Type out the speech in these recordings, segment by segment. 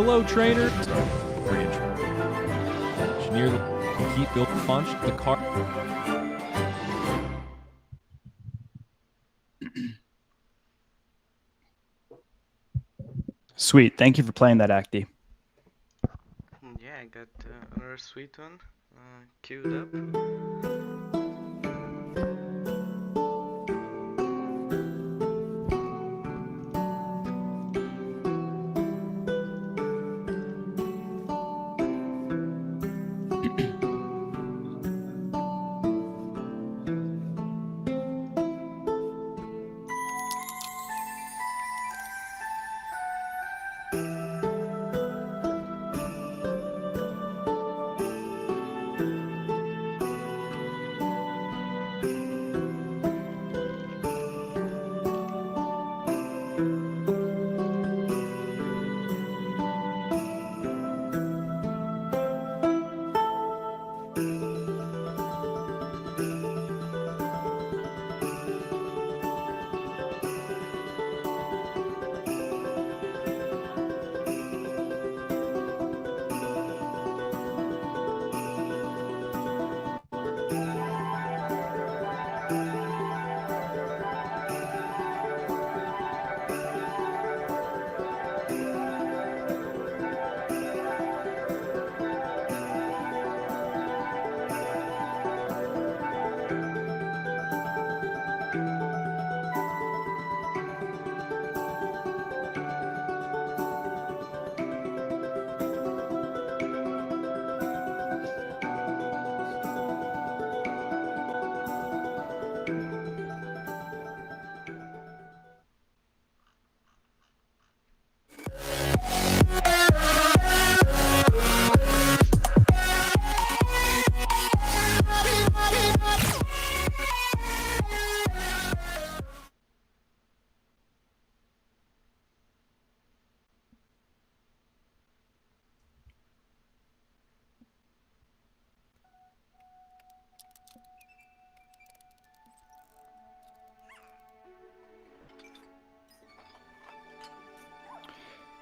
Hello, trader. So, free intro. Engineer the heat built punch the car. Sweet. Thank you for playing that, Acti. Yeah, I got another sweet one queued up.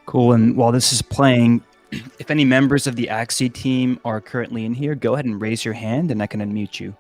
Cool. And while this is playing, if any members of the Axie team are currently in here, go ahead and raise your hand and I can unmute you.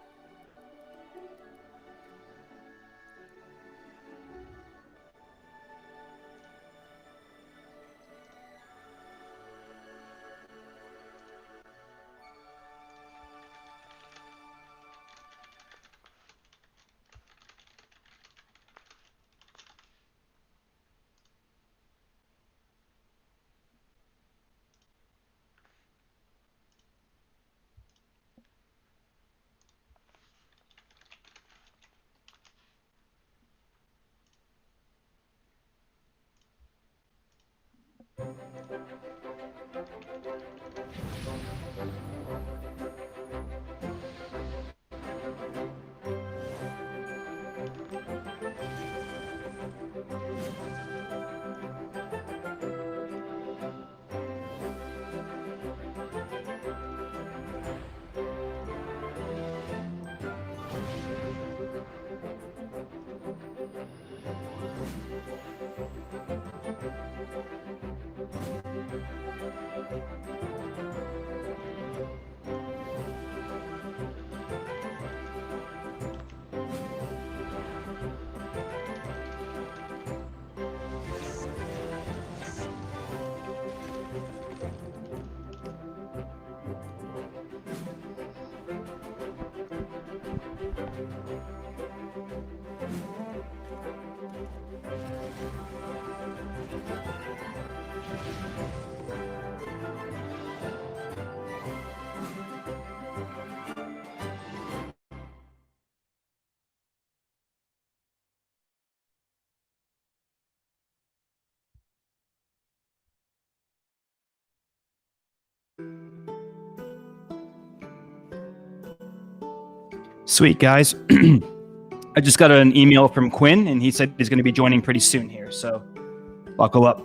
Sweet, guys. I just got an email from Quinn, and he said he's going to be joining pretty soon here, so buckle up.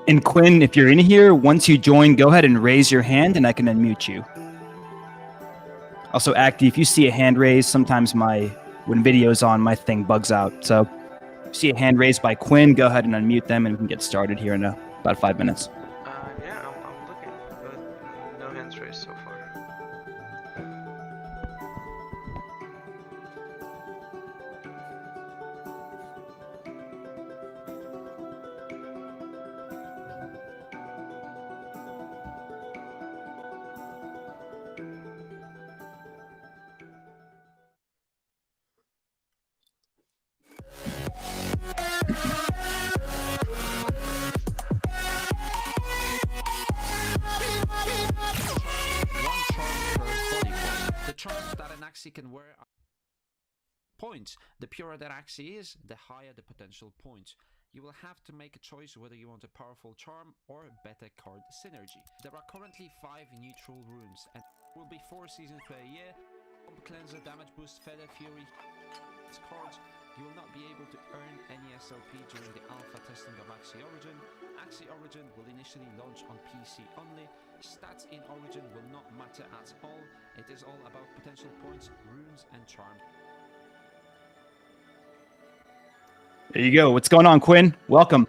And Quinn, if you're in here, once you join, go ahead and raise your hand and I can unmute you. Also, Acti, if you see a hand raised, sometimes when video's on, my thing bugs out. So if you see a hand raised by Quinn, go ahead and unmute them and we can get started here in about 5 minutes. Yeah, I'm looking, but no hands raised so far. Charms that an Axie can wear are points. The purer that Axie is, the higher the potential points. You will have to make a choice whether you want a powerful charm or a better card synergy. There are currently 5 neutral runes and there will be 4 seasons per year. Bomb Cleanser, Damage Boost, Feather Fury cards. You will not be able to earn any SLP during the alpha testing of Axie Origin. Axie Origin will initially launch on PC only. Stats in Origin will not matter at all. It is all about potential points, runes, and charms. There you go. What's going on, Quinn? Welcome.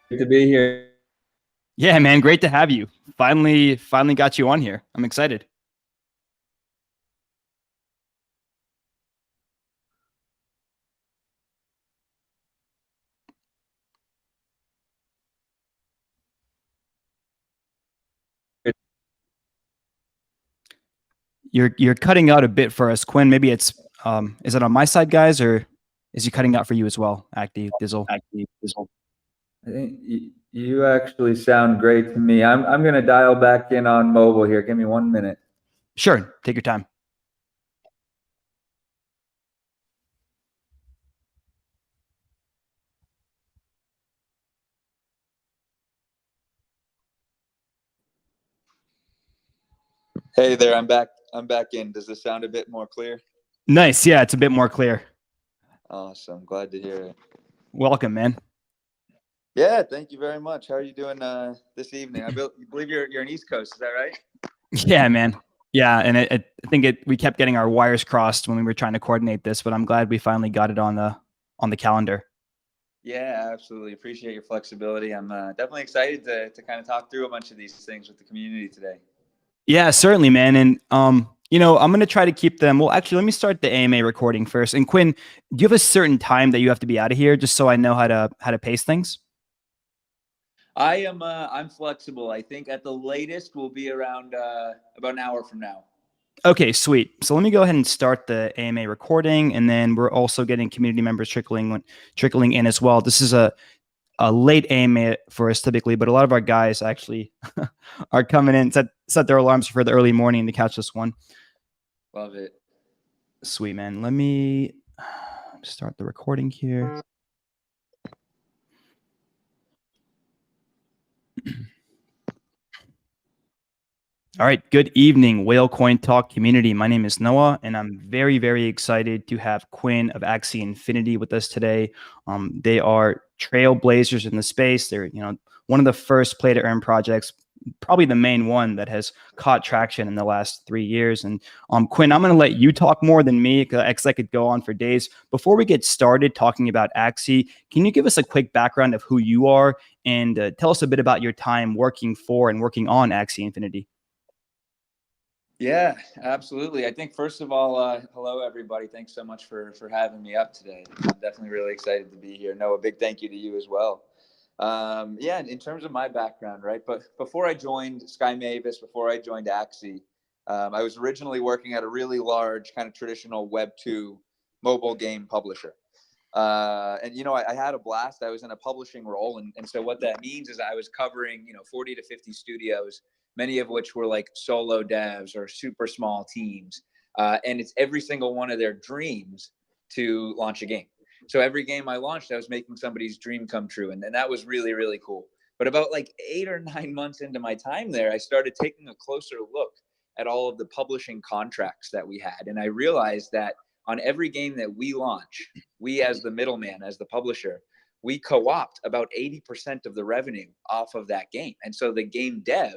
Good to be here. Yeah, man. Great to have you. Finally got you on here. I'm excited. You're cutting out a bit for us, Quinn. Maybe it's is it on my side, guys, or is he cutting out for you as well? Acti Dizzle. I think you actually sound great to me. I'm going to dial back in on mobile here. Give me 1 minute. Sure, take your time. Hey there, I'm back. I'm back in. Does this sound a bit more clear? Nice. Yeah, it's a bit more clear. Awesome. Glad to hear it. Welcome, man. Yeah, thank you very much. How are you doing this evening? I believe you're in East Coast. Is that right? Yeah, man. Yeah, and I think we kept getting our wires crossed when we were trying to coordinate this, but I'm glad we finally got it on the calendar. Yeah, absolutely. Appreciate your flexibility. I'm definitely excited to kind of talk through a bunch of these things with the community today. Yeah, certainly, man. And I'm gonna try to keep them. Well, actually, let me start the AMA recording first. And Quinn, do you have a certain time that you have to be out of here, just so I know how to pace things? I'm flexible. I think at the latest we'll be around about an hour from now. Okay, sweet. So let me go ahead and start the AMA recording, and then we're also getting community members trickling in as well. This is a late AMA for us typically, but a lot of our guys actually are coming in, set their alarms for the early morning to catch this one. Love it. Sweet, man. Let me start the recording here. All right. Good evening, Whale Coin Talk community. My name is Noah, and I'm very, very excited to have Quinn of Axie Infinity with us today. They are trailblazers in the space. They're one of the first play to earn projects, probably the main one that has caught traction in the last 3 years. And Quinn, I'm going to let you talk more than me because I could go on for days. Before we get started talking about Axie, can you give us a quick background of who you are and tell us a bit about your time working for and working on Axie Infinity? Yeah, absolutely. I think first of all, hello everybody. Thanks so much for having me up today. I'm definitely really excited to be here. No, a big thank you to you as well. Yeah, in terms of my background, right? But before I joined Sky Mavis, before I joined Axie, I was originally working at a really large kind of traditional Web 2 mobile game publisher. And I had a blast. I was in a publishing role, and so what that means is I was covering 40 to 50 studios, many of which were like solo devs or super small teams, and it's every single one of their dreams to launch a game. So every game I launched, I was making somebody's dream come true, and that was really, really cool. But about like 8 or 9 months into my time there, I started taking a closer look at all of the publishing contracts that we had, and I realized that on every game that we launch, we as the middleman, as the publisher, we co-opt about 80% of the revenue off of that game. And so the game dev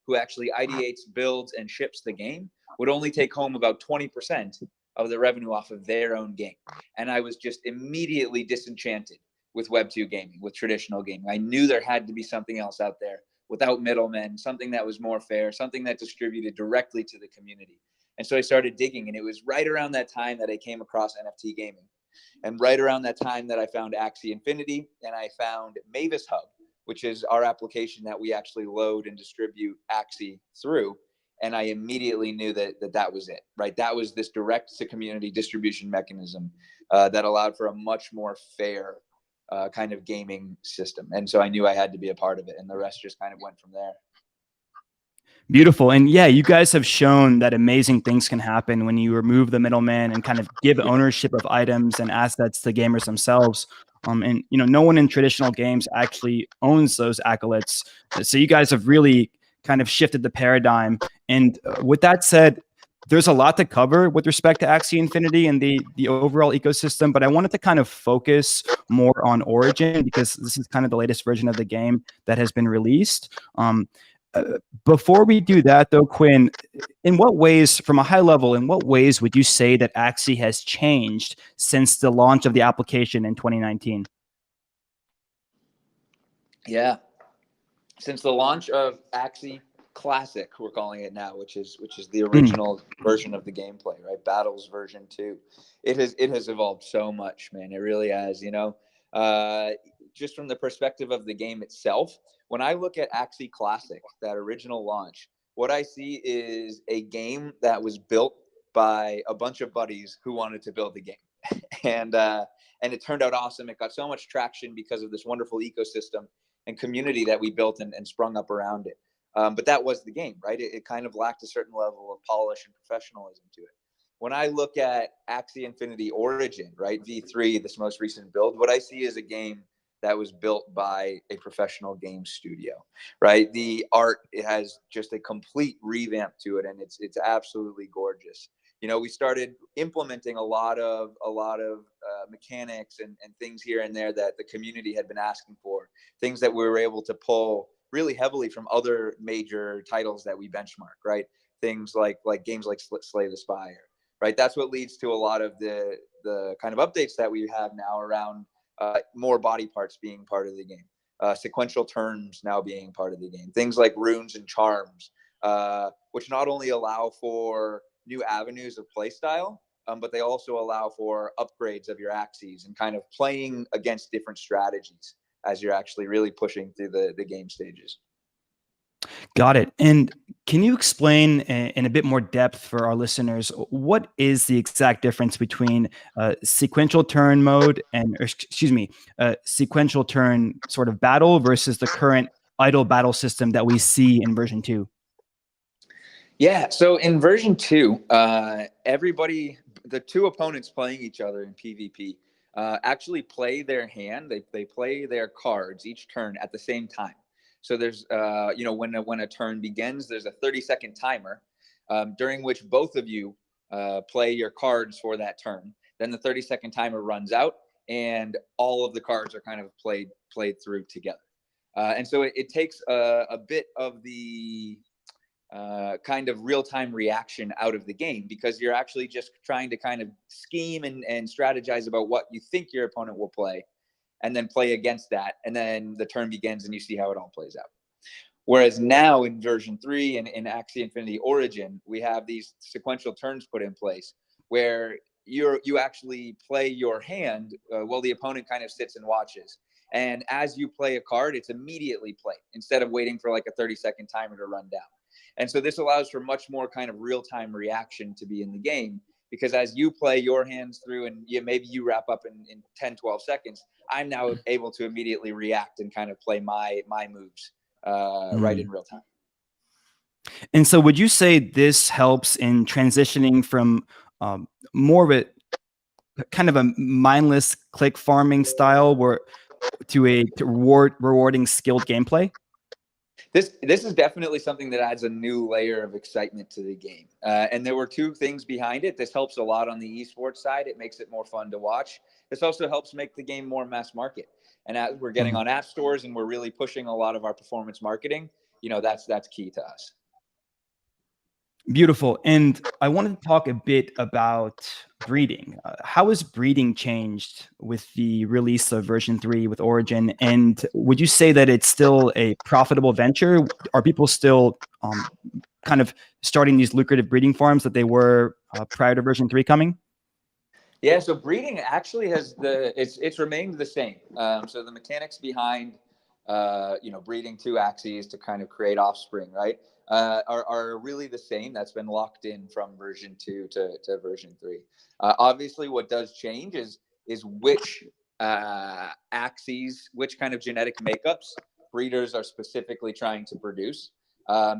who actually ideates, builds, and ships the game would only take home about 20% of the revenue off of their own game. And I was just immediately disenchanted with Web2 gaming, with traditional gaming. I knew there had to be something else out there without middlemen, something that was more fair, something that distributed directly to the community. And so I started digging, and it was right around that time that I came across NFT gaming. And right around that time that I found Axie Infinity, and I found Mavis Hub, which is our application that we actually load and distribute Axie through. And I immediately knew that was it, right? That was this direct to community distribution mechanism that allowed for a much more fair kind of gaming system. And so I knew I had to be a part of it, and the rest just kind of went from there. Beautiful. And yeah, you guys have shown that amazing things can happen when you remove the middleman and kind of give ownership of items and assets to gamers themselves. And no one in traditional games actually owns those accolades. So you guys have really kind of shifted the paradigm. And with that said, there's a lot to cover with respect to Axie Infinity and the overall ecosystem, but I wanted to kind of focus more on Origin because this is kind of the latest version of the game that has been released. Before we do that, though, Quinn, in what ways, from a high level, in what ways would you say that Axie has changed since the launch of the application in 2019? Yeah, since the launch of Axie Classic, we're calling it now, which is the original version of the gameplay, right? Battles version 2. It has evolved so much, man. It really has. Just from the perspective of the game itself, when I look at Axie Classic, that original launch, what I see is a game that was built by a bunch of buddies who wanted to build the game. And it turned out awesome. It got so much traction because of this wonderful ecosystem and community that we built and sprung up around it. But that was the game, right? It kind of lacked a certain level of polish and professionalism to it. When I look at Axie Infinity Origin, right, V3, this most recent build, what I see is a game that was built by a professional game studio, right? The art, it has just a complete revamp to it, and it's absolutely gorgeous. We started implementing a lot of mechanics and things here and there that the community had been asking for, things that we were able to pull really heavily from other major titles that we benchmark, right? Things like games like Slay the Spire, right? That's what leads to a lot of the kind of updates that we have now around more body parts being part of the game, sequential turns now being part of the game, things like runes and charms, which not only allow for new avenues of play style, but they also allow for upgrades of your Axies and kind of playing against different strategies as you're actually really pushing through the game stages. Got it. And can you explain in a bit more depth for our listeners, what is the exact difference between sequential turn mode and, sequential turn sort of battle versus the current idle battle system that we see in version 2? Yeah, so in version 2, the two opponents playing each other in PvP actually play their hand. They play their cards each turn at the same time. So there's, when a turn begins, there's a 30-second timer during which both of you play your cards for that turn. Then the 30-second timer runs out, and all of the cards are kind of played through together. And so it takes a bit of the kind of real-time reaction out of the game, because you're actually just trying to kind of scheme and strategize about what you think your opponent will play, and then play against that. And then the turn begins and you see how it all plays out. Whereas now in version 3 and in Axie Infinity Origin, we have these sequential turns put in place where you actually play your hand while the opponent kind of sits and watches. And as you play a card, it's immediately played instead of waiting for like a 30-second timer to run down. And so this allows for much more kind of real-time reaction to be in the game, because as you play your hands through and maybe you wrap up in 10, 12 seconds, I'm now able to immediately react and kind of play my moves right in real time. And so would you say this helps in transitioning from more of a kind of a mindless click farming style to rewarding skilled gameplay? This is definitely something that adds a new layer of excitement to the game. And there were two things behind it. This helps a lot on the esports side. It makes it more fun to watch. This also helps make the game more mass market. And as we're getting on app stores and we're really pushing a lot of our performance marketing, that's key to us. Beautiful. And I wanted to talk a bit about breeding. How has breeding changed with the release of version 3 with Origin? And would you say that it's still a profitable venture? Are people still kind of starting these lucrative breeding farms that they were prior to version 3 coming? Yeah, so breeding actually it's remained the same. So the mechanics behind breeding two Axies to kind of create offspring, right, are really the same. That's been locked in from version 2 to version 3. Obviously, what does change is which Axies, which kind of genetic makeups breeders are specifically trying to produce.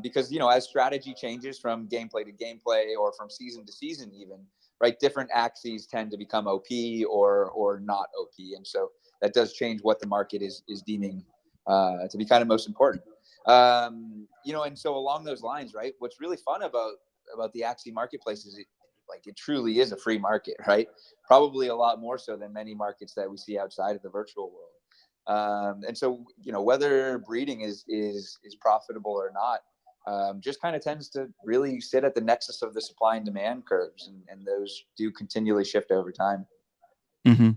Because as strategy changes from gameplay to gameplay or from season to season, even, right, different Axies tend to become OP or not OP, and so that does change what the market is deeming to be kind of most important. And so along those lines, right, what's really fun about the Axie marketplace is it truly is a free market, right? Probably a lot more so than many markets that we see outside of the virtual world. And so whether breeding is profitable or not, just kind of tends to really sit at the nexus of the supply and demand curves, and those do continually shift over time. Mm-hmm.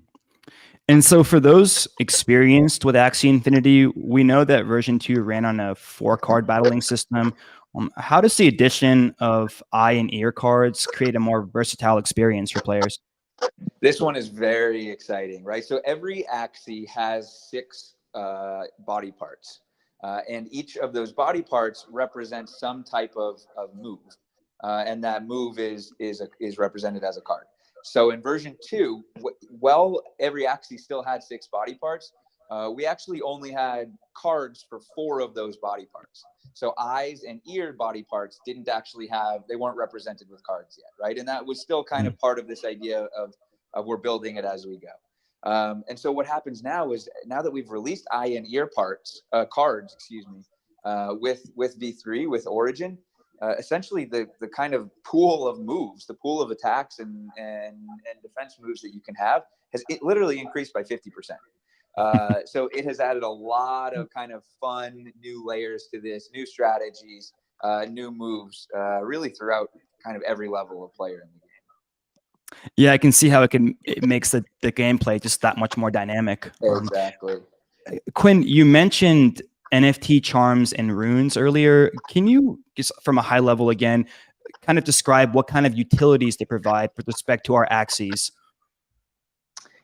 And so for those experienced with Axie Infinity, we know that version 2 ran on a 4-card battling system. How does the addition of eye and ear cards create a more versatile experience for players? This one is very exciting, right? So every Axie has 6 body parts. And each of those body parts represents some type of move. And that move is represented as a card. So in version 2, every Axie still had 6 body parts. We actually only had cards for 4 of those body parts. So eyes and ear body parts they weren't represented with cards yet, right? And that was still kind of part of this idea of we're building it as we go. And so what happens now is, now that we've released eye and ear cards, with V3, with Origin, essentially the kind of pool of moves, the pool of attacks and defense moves that you can have it literally increased by 50%. So it has added a lot of kind of fun new layers to this, new strategies, new moves, really throughout kind of every level of player in the game. Yeah, I can see how it makes the gameplay just that much more dynamic. Exactly. Quinn, you mentioned NFT charms and runes earlier. Can you, just from a high level again, kind of describe what kind of utilities they provide with respect to our Axies?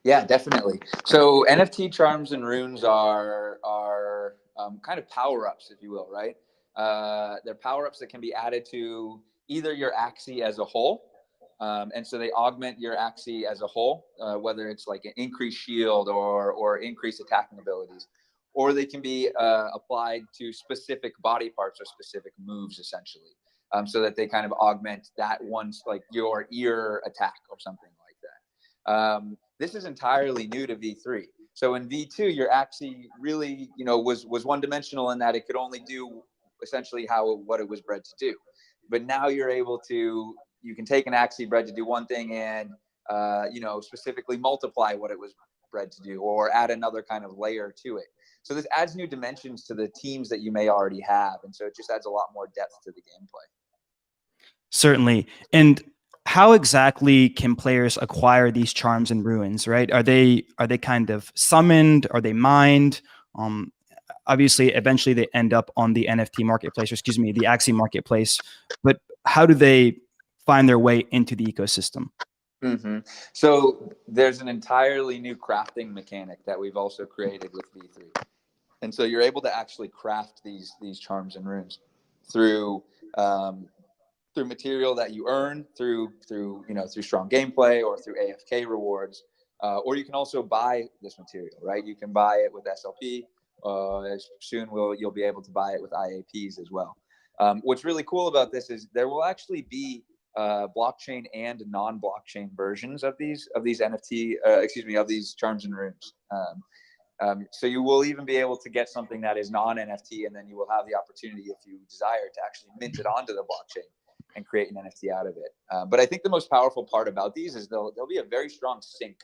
Yeah, definitely. So NFT charms and runes are kind of power-ups, if you will, right? They're power-ups that can be added to either your Axie as a whole, and so they augment your Axie as a whole, whether it's like an increased shield or increased attacking abilities, or they can be applied to specific body parts or specific moves, essentially, so that they kind of augment that one's, like your ear attack or something like that. This is entirely new to V3. So in V2, your Axie really, was one-dimensional in that it could only do essentially what it was bred to do. But now you can take an Axie bred to do one thing and, specifically multiply what it was bred to do, or add another kind of layer to it. So this adds new dimensions to the teams that you may already have. And so it just adds a lot more depth to the gameplay. Certainly. And how exactly can players acquire these charms and runes, right? Are they kind of summoned? Are they mined? Obviously, eventually they end up on the NFT marketplace, or excuse me, the Axie marketplace. But how do they find their way into the ecosystem? Mm-hmm. So there's an entirely new crafting mechanic that we've also created with V3. And so you're able to actually craft these charms and runes through material that you earn through strong gameplay or through AFK rewards, or you can also buy this material, right? You can buy it with SLP. Soon you'll be able to buy it with IAPs as well. What's really cool about this is there will actually be blockchain and non-blockchain versions of these NFT, of these charms and runes. So you will even be able to get something that is non-NFT, and then you will have the opportunity, if you desire, to actually mint it onto the blockchain and create an NFT out of it. But I think the most powerful part about these is there'll be a very strong sync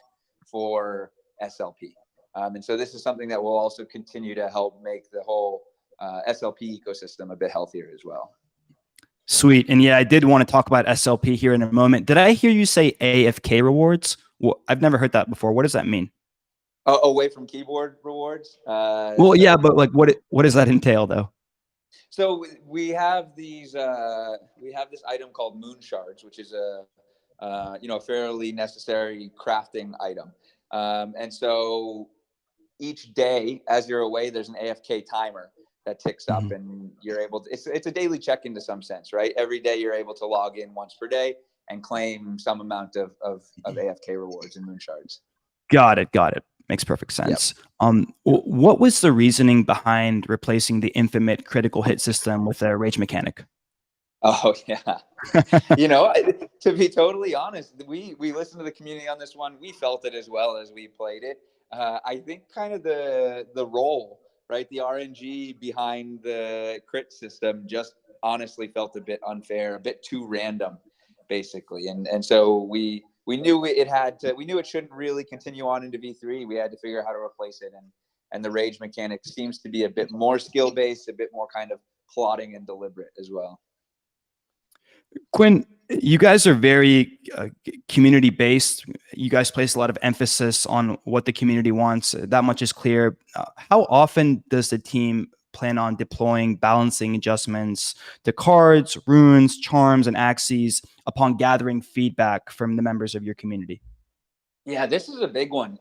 for SLP. And so this is something that will also continue to help make the whole SLP ecosystem a bit healthier as well. Sweet. And yeah, I did want to talk about SLP here in a moment. Did I hear you say AFK rewards? Well, I've never heard that before. What does that mean? Away from keyboard rewards? Well, yeah, but like what does that entail though? So we have these we have this item called moon shards, which is a fairly necessary crafting item. And so each day as you're away, there's an AFK timer that ticks up, and you're able to, it's a daily check-in to some sense, right? Every day you're able to log in once per day and claim some amount of AFK rewards and moon shards. Got it. Makes perfect sense. Yep. What was the reasoning behind replacing the infamous critical hit system with a rage mechanic? Oh yeah. To be totally honest, we listened to the community on this one. We felt it as well as we played it. I think kind of the role, right? The RNG behind the crit system just honestly felt a bit unfair, a bit too random, basically. And so we knew we knew it shouldn't really continue on into V3. We had to figure out how to replace it. And the rage mechanic seems to be a bit more skill-based, a bit more kind of plotting and deliberate as well. Quinn, you guys are very community-based. You guys place a lot of emphasis on what the community wants. That much is clear. How often does the team plan on deploying balancing adjustments to cards, runes, charms, and Axies upon gathering feedback from the members of your community? Yeah, this is a big one.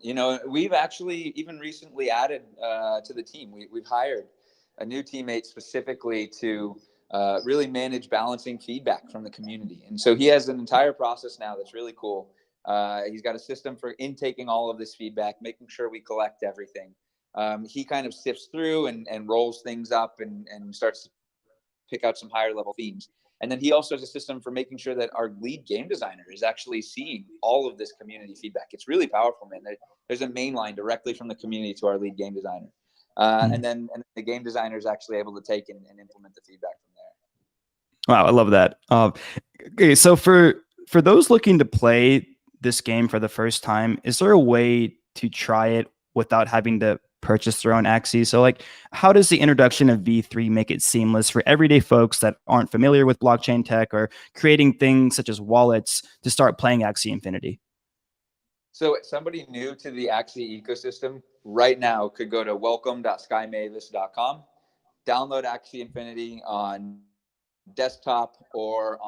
We've actually even recently added to the team. We've hired a new teammate specifically to really manage balancing feedback from the community. And so he has an entire process now that's really cool. He's got a system for intaking all of this feedback, making sure we collect everything. He kind of sifts through and rolls things up and starts to pick out some higher level themes. And then he also has a system for making sure that our lead game designer is actually seeing all of this community feedback. It's really powerful, man. There's a main line directly from the community to our lead game designer. And then the game designer is actually able to take and implement the feedback from there. Wow, I love that. Okay, so for those looking to play this game for the first time, is there a way to try it without having to purchase their own Axie? So like, how does the introduction of V3 make it seamless for everyday folks that aren't familiar with blockchain tech or creating things such as wallets to start playing Axie Infinity? So somebody new to the Axie ecosystem right now could go to welcome.skymavis.com, download Axie Infinity on desktop or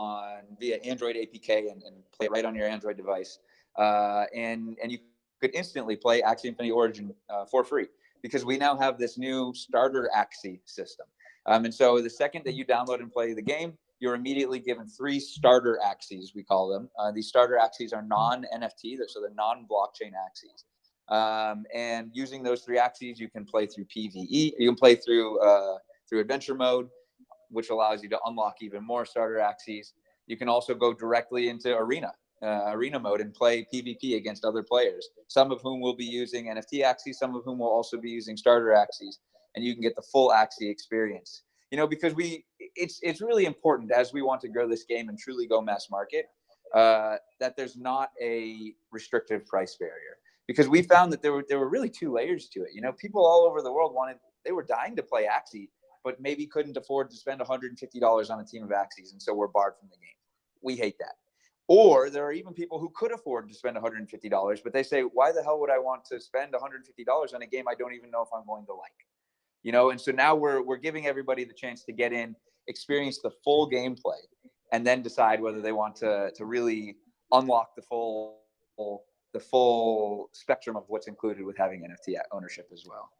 via Android APK and play it right on your Android device. And you could instantly play Axie Infinity Origin for free, because we now have this new starter Axie system. And so the second that you download and play the game, you're immediately given 3 starter Axies, we call them. These starter Axies are non-NFT, so they're non-blockchain Axies. And using those 3 Axies, you can play through PvE. You can play through adventure mode, which allows you to unlock even more starter Axies. You can also go directly into arena mode and play PvP against other players, some of whom will be using NFT Axies, some of whom will also be using starter Axies, and you can get the full Axie experience. Because it's really important as we want to grow this game and truly go mass market, that there's not a restrictive price barrier, because we found that there were really 2 layers to it. People all over the world they were dying to play Axie, but maybe couldn't afford to spend $150 on a team of Axies, and so we're barred from the game. We hate that. Or there are even people who could afford to spend $150, but they say, why the hell would I want to spend $150 on a game I don't even know if I'm going to like? And so now we're giving everybody the chance to get in, experience the full gameplay, and then decide whether they want to really unlock the full spectrum of what's included with having NFT ownership as well.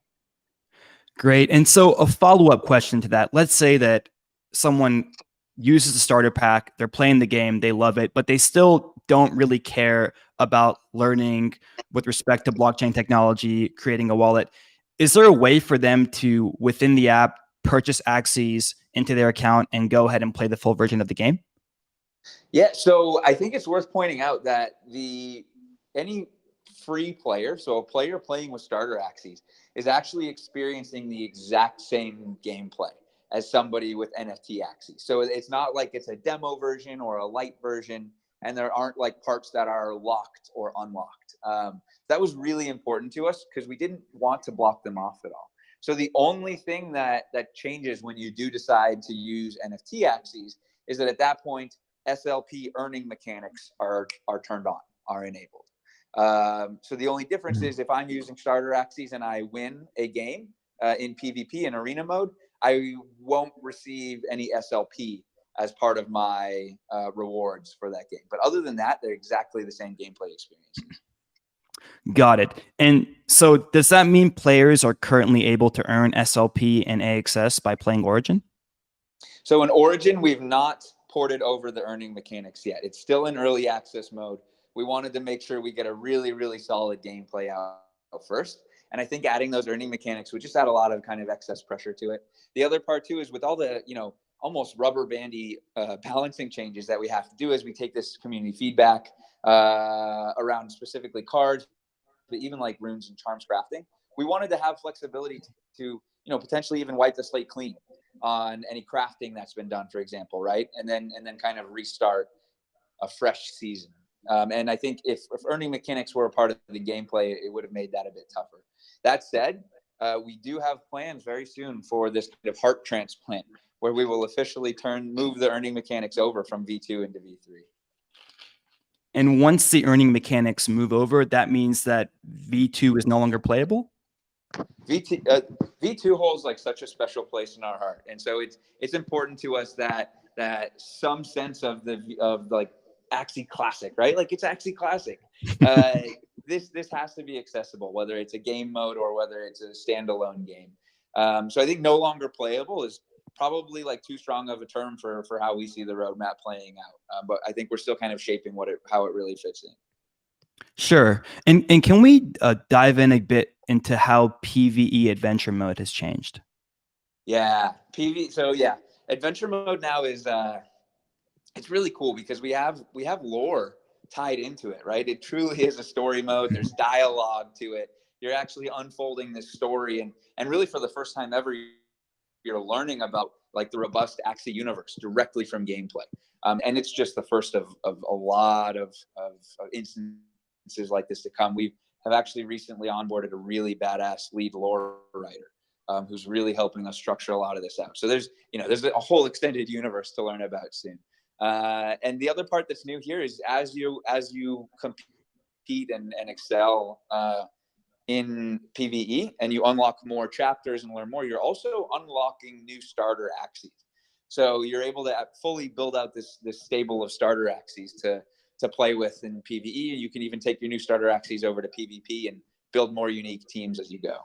Great. And so a follow-up question to that, let's say that someone uses the starter pack, they're playing the game, they love it, but they still don't really care about learning with respect to blockchain technology, creating a wallet. Is there a way for them to, within the app, purchase Axies into their account and go ahead and play the full version of the game? Yeah, so I think it's worth pointing out that any free player, so a player playing with starter Axies, is actually experiencing the exact same gameplay as somebody with NFT Axies. So it's not like it's a demo version or a light version, and there aren't like parts that are locked or unlocked. That was really important to us because we didn't want to block them off at all. So the only thing that changes when you do decide to use NFT Axies is that at that point, SLP earning mechanics are turned on, are enabled. So the only difference is if I'm using starter Axies and I win a game in PvP in arena mode, I won't receive any SLP as part of my rewards for that game. But other than that, they're exactly the same gameplay experiences. Got it. And so does that mean players are currently able to earn SLP and AXS by playing Origin? So in Origin, we've not ported over the earning mechanics yet. It's still in early access mode. We wanted to make sure we get a really, really solid gameplay out first. And I think adding those earning mechanics would just add a lot of kind of excess pressure to it. The other part too is with all the, almost rubber bandy balancing changes that we have to do as we take this community feedback around specifically cards, but even like runes and charms crafting, we wanted to have flexibility to potentially even wipe the slate clean on any crafting that's been done, for example, right? And then kind of restart a fresh season. And I think if earning mechanics were a part of the gameplay, it would have made that a bit tougher. That said, we do have plans very soon for this kind of heart transplant, where we will officially move the earning mechanics over from V2 into V3. And once the earning mechanics move over, that means that V2 is no longer playable? V2 holds like such a special place in our heart, and so it's important to us that some sense of like Axie Classic, right? Like it's Axie Classic. This has to be accessible, whether it's a game mode or whether it's a standalone game. So I think no longer playable is probably like too strong of a term for how we see the roadmap playing out. But I think we're still kind of shaping how it really fits in. Sure. And can we dive in a bit into how PvE adventure mode has changed? Yeah, So yeah, adventure mode now is it's really cool because we have lore tied into it, right? It truly is a story mode. There's dialogue to it. You're actually unfolding this story, and really for the first time ever, you're learning about like the robust Axie universe directly from gameplay. And it's just the first of a lot of instances like this to come. We have actually recently onboarded a really badass lead lore writer who's really helping us structure a lot of this out. So there's a whole extended universe to learn about soon. And the other part that's new here is as you compete and excel in PvE and you unlock more chapters and learn more, you're also unlocking new starter Axies. So you're able to fully build out this stable of starter Axies to play with in PvE. You can even take your new starter Axies over to PvP and build more unique teams as you go.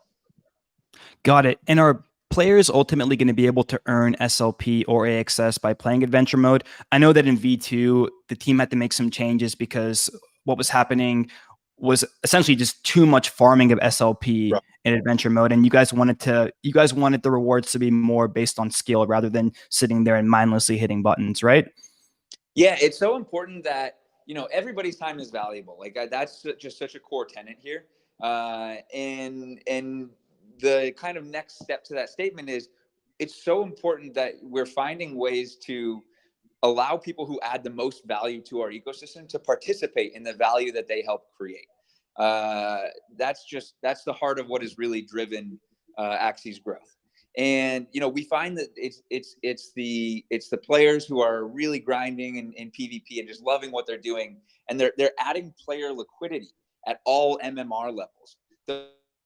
Got it. And are players ultimately going to be able to earn SLP or AXS by playing adventure mode? I know that in V2, the team had to make some changes because what was happening was essentially just too much farming of SLP in adventure mode. And you guys wanted the rewards to be more based on skill rather than sitting there and mindlessly hitting buttons, right? Yeah, it's so important that, everybody's time is valuable. Like that's just such a core tenet here. And the kind of next step to that statement is it's so important that we're finding ways to allow people who add the most value to our ecosystem to participate in the value that they help create. That's the heart of what has really driven Axie's growth. And we find that it's the players who are really grinding in PvP and just loving what they're doing, and they're adding player liquidity at all MMR levels.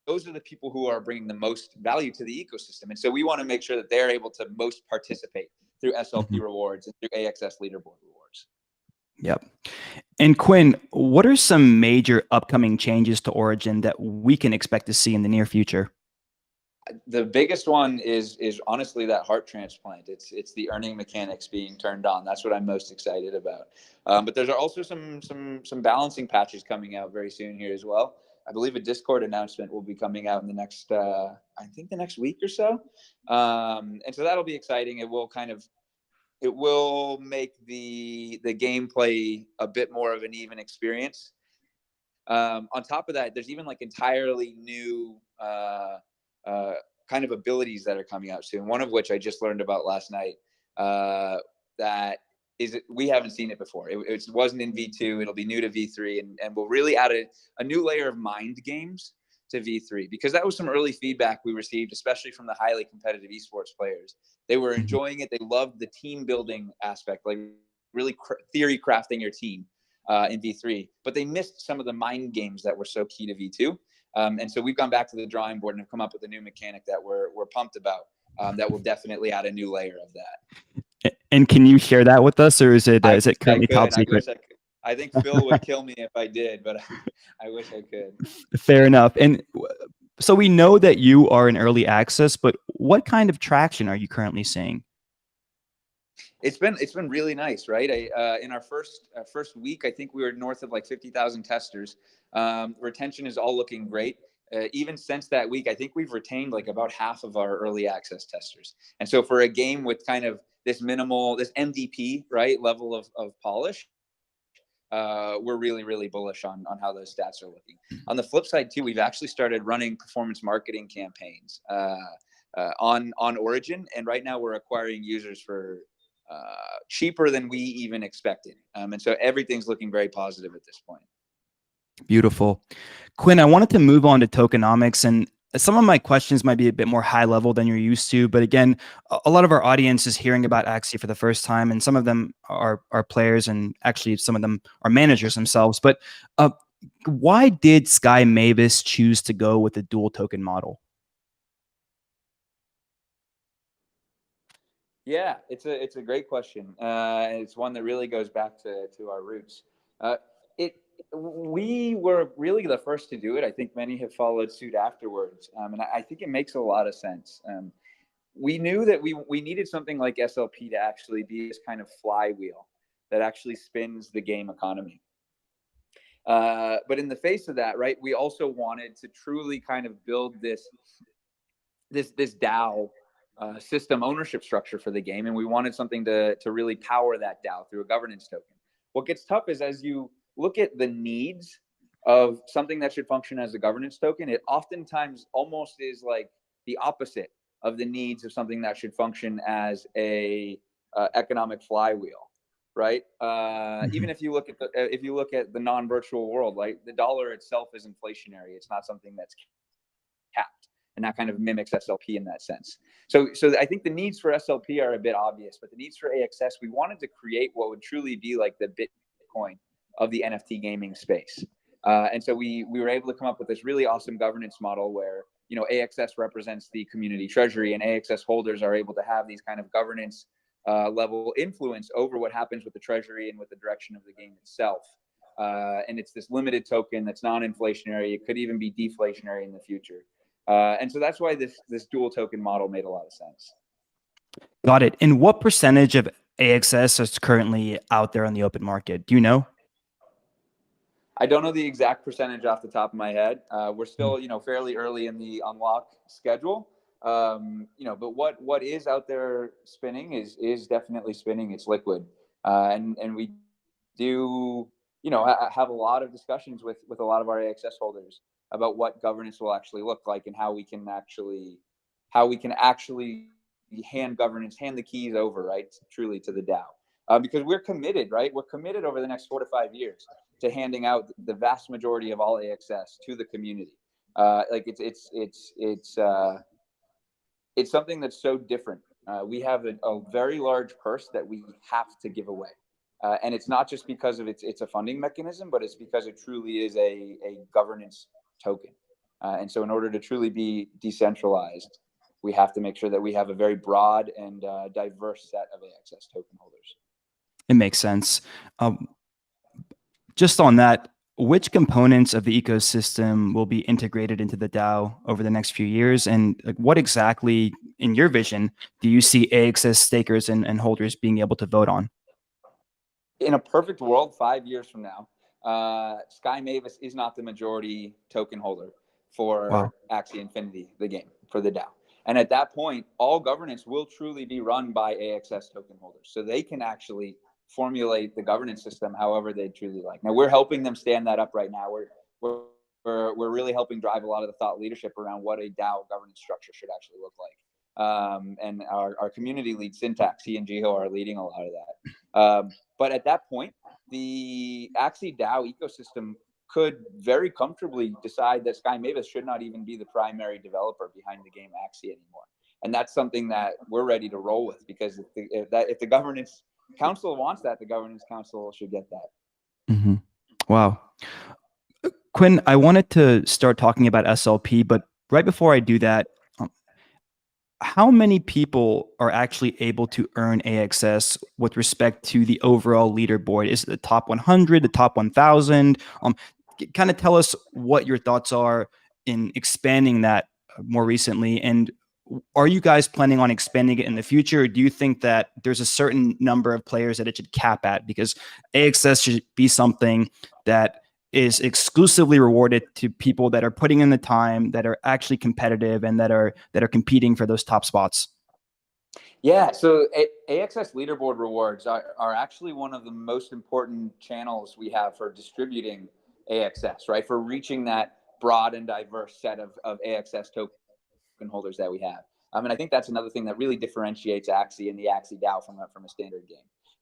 Those are the people who are bringing the most value to the ecosystem, and so we want to make sure that they're able to most participate through SLP rewards and through AXS leaderboard rewards. Yep. And Quinn, what are some major upcoming changes to Origin that we can expect to see in the near future? The biggest one is honestly that heart transplant. It's the earning mechanics being turned on. That's what I'm most excited about. But there's also some balancing patches coming out very soon here as well. I believe a Discord announcement will be coming out in the next the next week or so. And so that'll be exciting. It will make the gameplay a bit more of an even experience. On top of that, there's even like entirely new kind of abilities that are coming out soon. One of which I just learned about last night. That is, we haven't seen it before. It wasn't in V2. It'll be new to V3, and we'll really add a new layer of mind games to V3, because that was some early feedback we received, especially from the highly competitive esports players. They were enjoying it. They loved the team building aspect, like really theory crafting your team in V3, but they missed some of the mind games that were so key to V2. And so we've gone back to the drawing board and have come up with a new mechanic that we're pumped about. That will definitely add a new layer of that. And can you share that with us, or is it currently top I secret? wish I could. I think Phil would kill me if I did, but I wish I could. Fair enough. And so we know that you are in early access, but what kind of traction are you currently seeing? It's been really nice, right? In our first week, I think we were north of like 50,000 testers. Retention is all looking great. Even since that week, I think we've retained like about half of our early access testers. And so for a game with kind of this MVP, right, level of polish, we're really, really bullish on how those stats are looking. On the flip side too, we've actually started running performance marketing campaigns on Origin, and right now we're acquiring users for cheaper than we even expected. And so everything's looking very positive at this point. Beautiful. Quinn, I wanted to move on to tokenomics, and some of my questions might be a bit more high level than you're used to, but again, a lot of our audience is hearing about Axie for the first time, and some of them are players, and actually some of them are managers themselves. But why did Sky Mavis choose to go with the dual token model? Yeah, it's a great question. And it's one that really goes back to our roots. We were really the first to do it. I think many have followed suit afterwards. And I think it makes a lot of sense. We knew that we needed something like SLP to actually be this kind of flywheel that actually spins the game economy. But in the face of that, right, we also wanted to truly kind of build this DAO system ownership structure for the game, and we wanted something to really power that DAO through a governance token. What gets tough is, as you look at the needs of something that should function as a governance token, it oftentimes almost is like the opposite of the needs of something that should function as a economic flywheel, right? Even if you look at the non-virtual world, like the dollar itself is inflationary. It's not something that's capped, and that kind of mimics SLP in that sense. So I think the needs for SLP are a bit obvious, but the needs for AXS, we wanted to create what would truly be like the Bitcoin of the NFT gaming space. And so we were able to come up with this really awesome governance model where, you know, AXS represents the community treasury, and AXS holders are able to have these kind of governance level influence over what happens with the treasury and with the direction of the game itself. And it's this limited token that's non-inflationary. It could even be deflationary in the future. And so that's why this dual token model made a lot of sense. Got it. And what percentage of AXS is currently out there on the open market? Do you know? I don't know the exact percentage off the top of my head. We're still, you know, fairly early in the unlock schedule. You know, but what is out there spinning is definitely spinning. It's liquid, and we do, you know, have a lot of discussions with a lot of our AXS holders about what governance will actually look like, and how we can actually hand the keys over, right, truly to the DAO, because we're committed, right? We're committed over the next 4 to 5 years to handing out the vast majority of all AXS to the community. Like it's something that's so different. We have a very large purse that we have to give away. And it's not just because of it's a funding mechanism, but it's because it truly is a governance token. And so in order to truly be decentralized, we have to make sure that we have a very broad and diverse set of AXS token holders. It makes sense. Just on that, which components of the ecosystem will be integrated into the DAO over the next few years? And like, what exactly, in your vision, do you see AXS stakers and holders being able to vote on? In a perfect world, 5 years from now, Sky Mavis is not the majority token holder for Axie Infinity, the game, for the DAO. And at that point, all governance will truly be run by AXS token holders. So they can actually formulate the governance system however they truly like. Now, we're helping them stand that up right now. we're really helping drive a lot of the thought leadership around what a DAO governance structure should actually look like. And our community lead Syntax, he and Jiho are leading a lot of that. But at that point, the Axie DAO ecosystem could very comfortably decide that Sky Mavis should not even be the primary developer behind the game Axie anymore. And that's something that we're ready to roll with, because if the governance council wants that, the governance council should get that. Mm-hmm. Wow. Quinn, I wanted to start talking about SLP, but right before I do that, how many people are actually able to earn AXS with respect to the overall leaderboard? Is it the top 100, the top 1,000? Kind of tell us what your thoughts are in expanding that more recently. And are you guys planning on expanding it in the future? Or do you think that there's a certain number of players that it should cap at? Because AXS should be something that is exclusively rewarded to people that are putting in the time, that are actually competitive, and that are competing for those top spots. Yeah, so AXS leaderboard rewards are actually one of the most important channels we have for distributing AXS, right? For reaching that broad and diverse set of AXS token holders that we have. And I think that's another thing that really differentiates Axie and the Axie DAO from a standard game.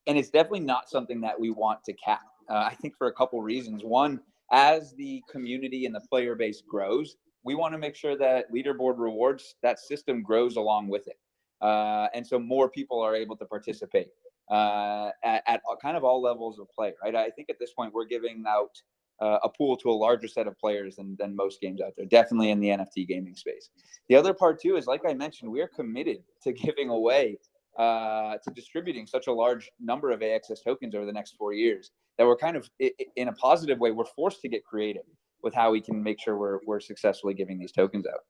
And it's definitely not something that we want to cap. I think for a couple reasons. One, as the community and the player base grows, we want to make sure that leaderboard rewards, that system grows along with it. And so more people are able to participate at kind of all levels of play, right? I think at this point, we're giving out a pool to a larger set of players than most games out there, definitely in the NFT gaming space. The other part too is, like I mentioned, we are committed to giving away, to distributing such a large number of AXS tokens over the next 4 years that we're kind of, in a positive way, we're forced to get creative with how we can make sure we're successfully giving these tokens out.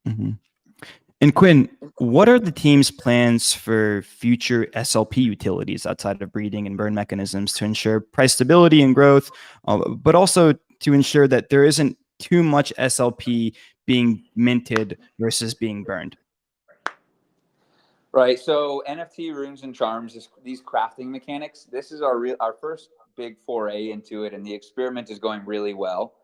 Mm-hmm. And Quinn, what are the team's plans for future SLP utilities outside of breeding and burn mechanisms to ensure price stability and growth, but also to ensure that there isn't too much SLP being minted versus being burned? Right. So NFT runes and charms, these crafting mechanics, this is our first big foray into it, and the experiment is going really well.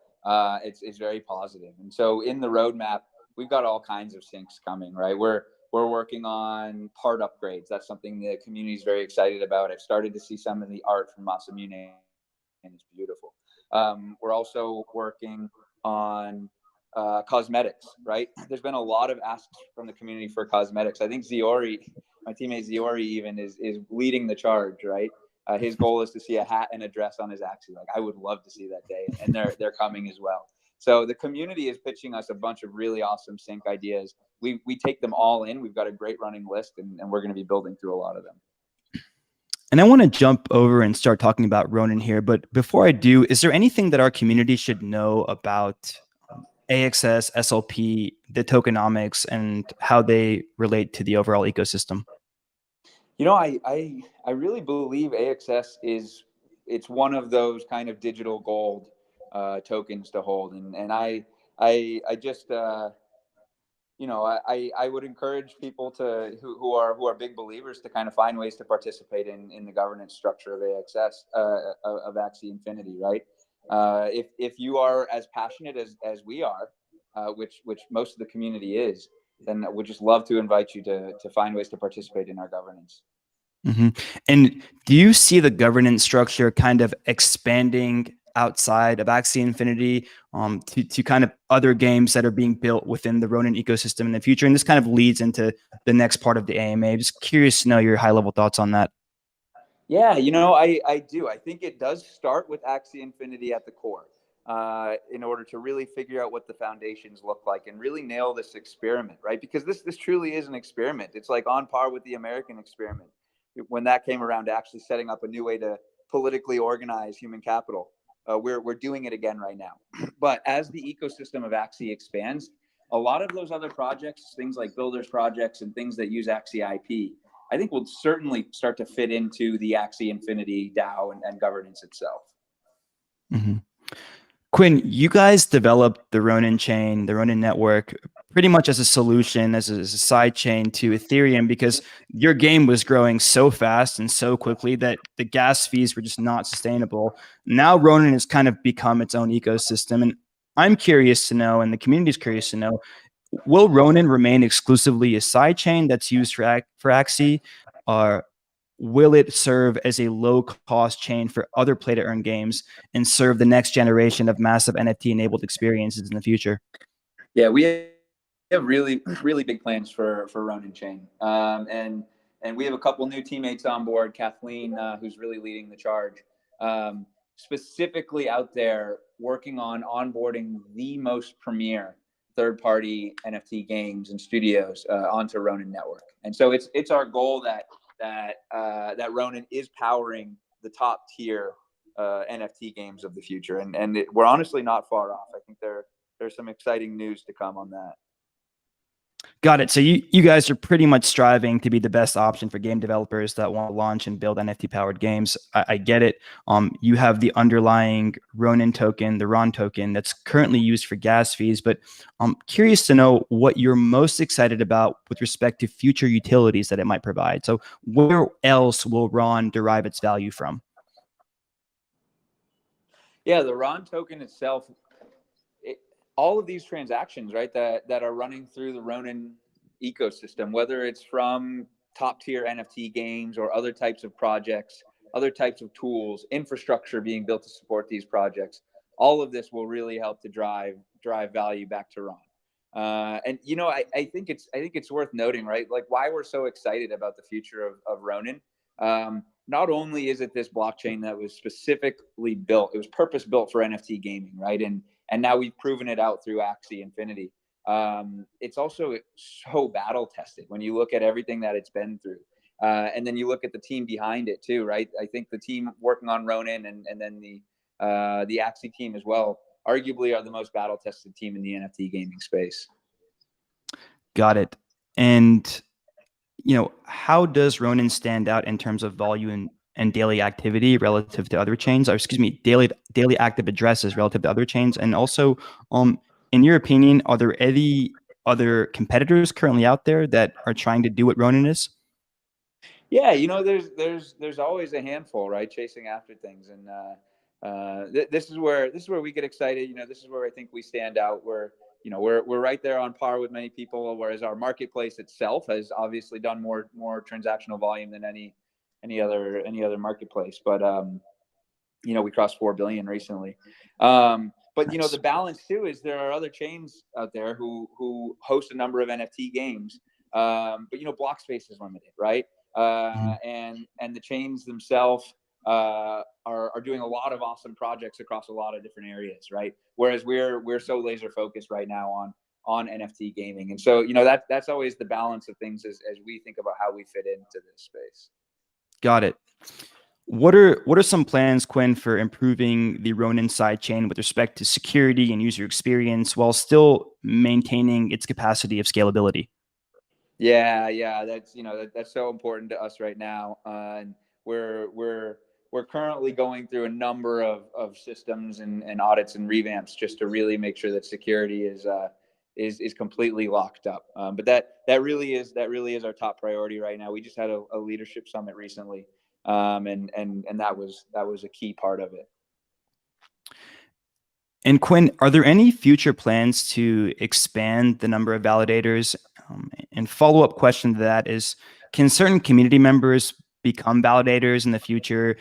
It's very positive. And so in the roadmap, we've got all kinds of syncs coming, right? We're working on part upgrades. That's something the community is very excited about. I've started to see some of the art from Masamune, and it's beautiful. We're also working on cosmetics, right? There's been a lot of asks from the community for cosmetics. I think Ziori, my teammate Ziori, even is leading the charge, right? His goal is to see a hat and a dress on his Axie. Like, I would love to see that day, and they're coming as well. So the community is pitching us a bunch of really awesome sync ideas. We take them all in. We've got a great running list, and we're going to be building through a lot of them. And I want to jump over and start talking about Ronin here. But before I do, is there anything that our community should know about AXS, SLP, the tokenomics, and how they relate to the overall ecosystem? You know, I really believe AXS it's one of those kind of digital gold tokens to hold, and I just you know, I would encourage people who are big believers to kind of find ways to participate in the governance structure of AXS, of Axie Infinity, right? If you are as passionate as we are, which most of the community is, then we'd just love to invite you to find ways to participate in our governance. Mm-hmm. And do you see the governance structure kind of expanding outside of Axie Infinity to kind of other games that are being built within the Ronin ecosystem in the future? And this kind of leads into the next part of the AMA. Just curious to know your high-level thoughts on that. Yeah, you know, I do. I think it does start with Axie Infinity at the core, in order to really figure out what the foundations look like and really nail this experiment, right? Because this truly is an experiment. It's like on par with the American experiment when that came around to actually setting up a new way to politically organize human capital. We're doing it again right now. But as the ecosystem of Axie expands, a lot of those other projects, things like builders projects and things that use Axie IP, I think will certainly start to fit into the Axie Infinity DAO and governance itself. Mm-hmm. Quinn, you guys developed the Ronin chain, the Ronin network, pretty much as a solution, as a side chain to Ethereum, because your game was growing so fast and so quickly that the gas fees were just not sustainable. Now Ronin has kind of become its own ecosystem. And I'm curious to know, and the community is curious to know, will Ronin remain exclusively a side chain that's used for Axie? Or will it serve as a low cost chain for other play to earn games and serve the next generation of massive NFT enabled experiences in the future? Yeah, we have really, really big plans for Ronin Chain. And we have a couple new teammates on board, Kathleen, who's really leading the charge, specifically out there working on onboarding the most premier third-party NFT games and studios onto Ronin Network. And so it's our goal that Ronin is powering the top tier NFT games of the future, and we're honestly not far off. I think there's some exciting news to come on that. Got it. So you guys are pretty much striving to be the best option for game developers that want to launch and build NFT powered games. I get it. You have the underlying Ronin token, the RON token, that's currently used for gas fees, but I'm curious to know what you're most excited about with respect to future utilities that it might provide. So where else will RON derive its value from? Yeah, the RON token itself, all of these transactions, right, that are running through the Ronin ecosystem, whether it's from top tier NFT games or other types of projects, other types of tools, infrastructure being built to support these projects, all of this will really help to drive value back to RON. And you know, I think it's worth noting, right, like why we're so excited about the future of Ronin. Not only is it this blockchain that was specifically built, it was purpose built for NFT gaming, right? And now we've proven it out through Axie Infinity. It's also so battle tested when you look at everything that it's been through. And then you look at the team behind it too, right? I think the team working on Ronin and then the Axie team as well, arguably are the most battle tested team in the NFT gaming space. Got it. And you know, how does Ronin stand out in terms of volume and daily activity relative to other chains? Or excuse me, daily active addresses relative to other chains? And also, in your opinion, are there any other competitors currently out there that are trying to do what Ronin is? Yeah, you know, there's always a handful, right, chasing after things, and this is where we get excited. You know, this is where I think we stand out. We're right there on par with many people, whereas our marketplace itself has obviously done more transactional volume than any other marketplace. But you know, we crossed 4 billion recently. But you know, the balance too is there are other chains out there who host a number of NFT games, but you know, block space is limited, right? And the chains themselves are doing a lot of awesome projects across a lot of different areas, right? Whereas we're so laser focused right now on NFT gaming, and so you know that's always the balance of things as we think about how we fit into this space. Got it. What are some plans, Quinn, for improving the Ronin sidechain with respect to security and user experience while still maintaining its capacity of scalability? Yeah, that's so important to us right now, and we're currently going through a number of systems and audits and revamps just to really make sure that security is completely locked up. But that really is our top priority right now. We just had a leadership summit recently, and that was a key part of it. And Quinn, are there any future plans to expand the number of validators? And follow-up question to that is, can certain community members become validators in the future,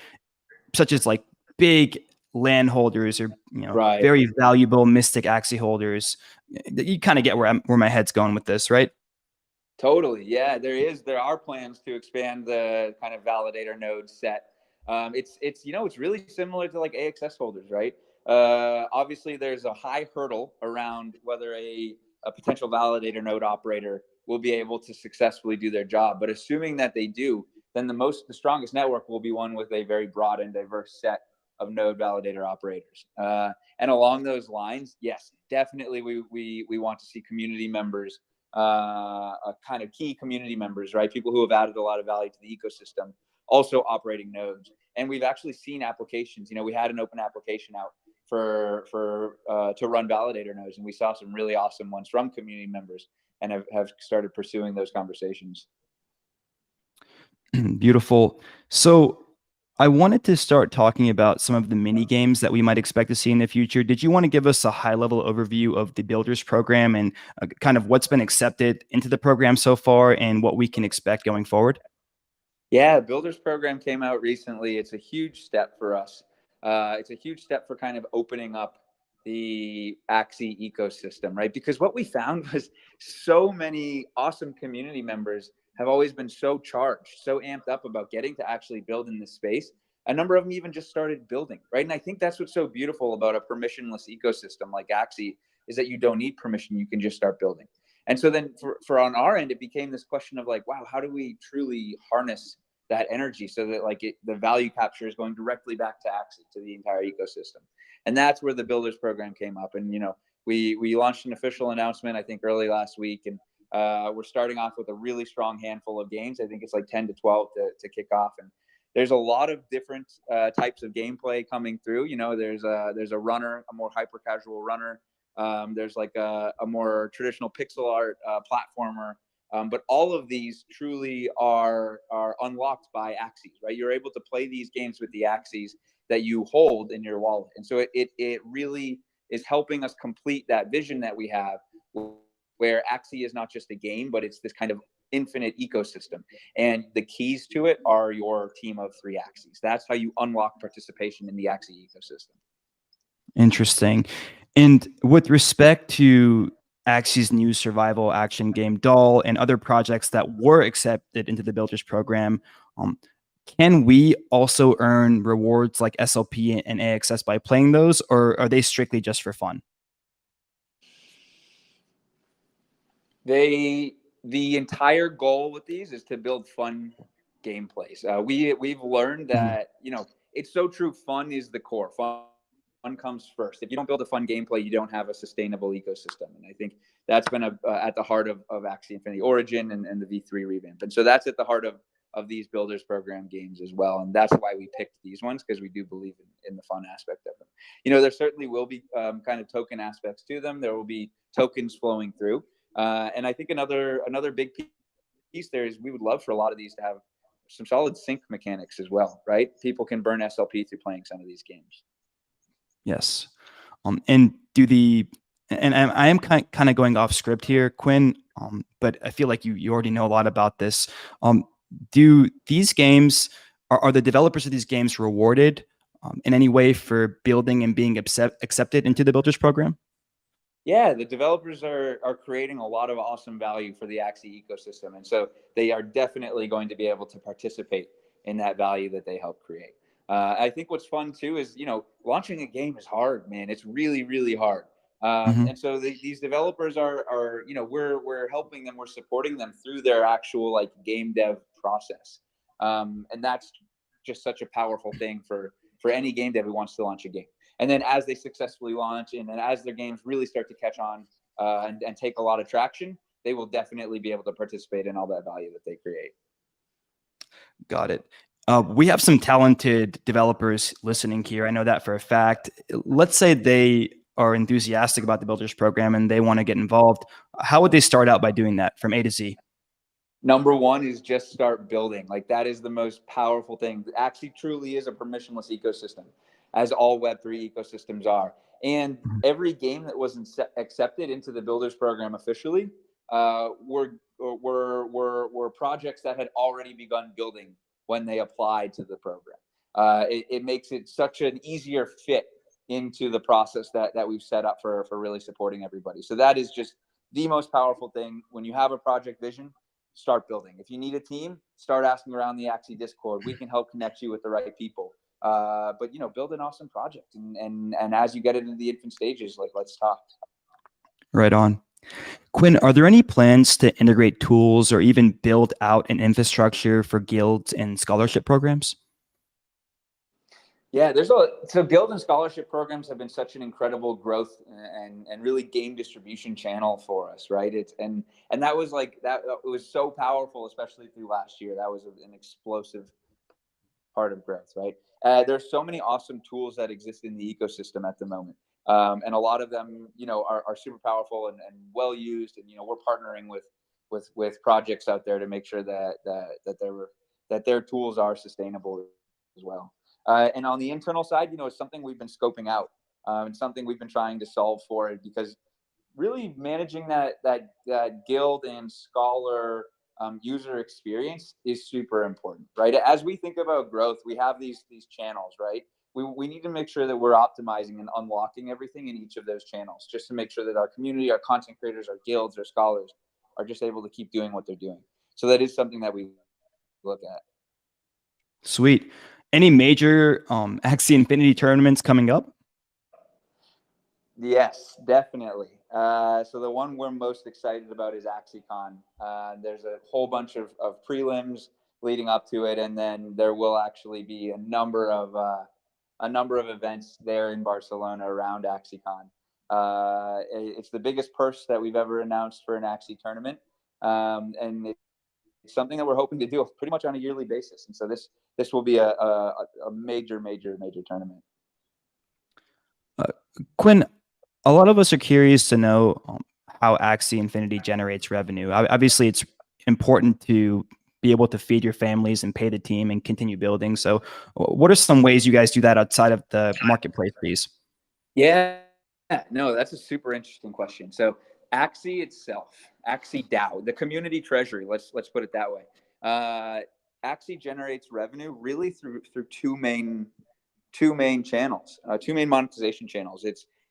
such as like big landholders or Right. very valuable Mystic Axie holders? You kind of get where my head's going with this, right? Totally. Yeah, there are plans to expand the kind of validator node set. It's really similar to like AXS holders, right? Obviously there's a high hurdle around whether a potential validator node operator will be able to successfully do their job. But assuming that they do, then the strongest network will be one with a very broad and diverse set of node validator operators. And along those lines, yes, definitely we want to see community members, kind of key community members, right? People who have added a lot of value to the ecosystem, also operating nodes. And we've actually seen applications. You know, we had an open application out to run validator nodes, and we saw some really awesome ones from community members, and have started pursuing those conversations. Beautiful. So I wanted to start talking about some of the mini games that we might expect to see in the future. Did you want to give us a high level overview of the Builders program and kind of what's been accepted into the program so far and what we can expect going forward? Yeah, Builders program came out recently. It's a huge step for us. It's a huge step for kind of opening up the Axie ecosystem, right? Because what we found was so many awesome community members have always been so charged, so amped up about getting to actually build in this space. A number of them even just started building, right? And I think that's what's so beautiful about a permissionless ecosystem like Axie, is that you don't need permission. You can just start building. And so then for on our end, it became this question of like, wow, how do we truly harness that energy so that like the value capture is going directly back to Axie, to the entire ecosystem? And that's where the Builders program came up. And, you know, we launched an official announcement, I think early last week, and we're starting off with a really strong handful of games. I think it's like 10 to 12 to kick off. And there's a lot of different types of gameplay coming through. You know, there's a runner, a more hyper casual runner. There's like a more traditional pixel art platformer. But all of these truly are unlocked by Axies, right? You're able to play these games with the Axies that you hold in your wallet. And so it really is helping us complete that vision that we have, where Axie is not just a game, but it's this kind of infinite ecosystem. And the keys to it are your team of 3 Axies. That's how you unlock participation in the Axie ecosystem. Interesting. And with respect to Axie's new survival action game Doll and other projects that were accepted into the Builders program, can we also earn rewards like SLP and AXS by playing those, or are they strictly just for fun? The entire goal with these is to build fun gameplays. We've learned that, you know, it's so true. Fun is the core. Fun comes first. If you don't build a fun gameplay, you don't have a sustainable ecosystem. And I think that's been at the heart of Axie Infinity Origin and the V3 revamp. And so that's at the heart of these Builders program games as well. And that's why we picked these ones, because we do believe in the fun aspect of them. You know, there certainly will be kind of token aspects to them. There will be tokens flowing through. And I think another big piece there is we would love for a lot of these to have some solid sync mechanics as well, right? People can burn SLP through playing some of these games. Yes. And I am kind of going off script here, Quinn, but I feel like you already know a lot about this. Do these games, are the developers of these games rewarded in any way for building and being accepted into the Builders program? Yeah, the developers are creating a lot of awesome value for the Axie ecosystem. And so they are definitely going to be able to participate in that value that they help create. I think what's fun too is, you know, launching a game is hard, man. It's really, really hard. And so these developers are, you know, we're helping them, we're supporting them through their actual like game dev process. And that's just such a powerful thing for any game dev who wants to launch a game. And then as they successfully launch and as their games really start to catch on and take a lot of traction, they will definitely be able to participate in all that value that they create. Got it. We have some talented developers listening here. I know that for a fact. Let's say they are enthusiastic about the Builders program and they want to get involved. How would they start out by doing that from A to Z? Number one is just start building. Like that is the most powerful thing. Axie truly is a permissionless ecosystem, as all Web3 ecosystems are. And every game that was accepted into the Builders program officially were projects that had already begun building when they applied to the program. It makes it such an easier fit into the process that we've set up for really supporting everybody. So that is just the most powerful thing. When you have a project vision, start building. If you need a team, start asking around the Axie Discord. We can help connect you with the right people. But you know, build an awesome project, and as you get into the infant stages, like let's talk. Right on. Quinn, are there any plans to integrate tools or even build out an infrastructure for guilds and scholarship programs? Yeah, so guild and scholarship programs have been such an incredible growth and really game distribution channel for us, right? And that was like that. It was so powerful, especially through last year. That was an explosive part of growth, right? There's so many awesome tools that exist in the ecosystem at the moment. And a lot of them, are super powerful and well used. And, we're partnering with projects out there to make sure that their tools are sustainable as well. And on the internal side, it's something we've been scoping out, and something we've been trying to solve for it, because really managing that guild and scholar user experience is super important, right? As we think about growth, we have these channels, right? We need to make sure that we're optimizing and unlocking everything in each of those channels, just to make sure that our community, our content creators, our guilds, our scholars are just able to keep doing what they're doing. So that is something that we look at. Sweet. Any major Axie Infinity tournaments coming up? Yes, definitely. So the one we're most excited about is AxieCon. There's a whole bunch of prelims leading up to it, and then there will actually be a number of events there in Barcelona around AxieCon. It's the biggest purse that we've ever announced for an Axie tournament, and it's something that we're hoping to do pretty much on a yearly basis. And so this will be a major tournament. Quinn, a lot of us are curious to know how Axie Infinity generates revenue. Obviously, it's important to be able to feed your families and pay the team and continue building. So what are some ways you guys do that outside of the marketplace fees? Yeah, no, that's a super interesting question. So Axie itself, Axie DAO, the community treasury, let's put it that way. Axie generates revenue really through two main channels, two main monetization channels.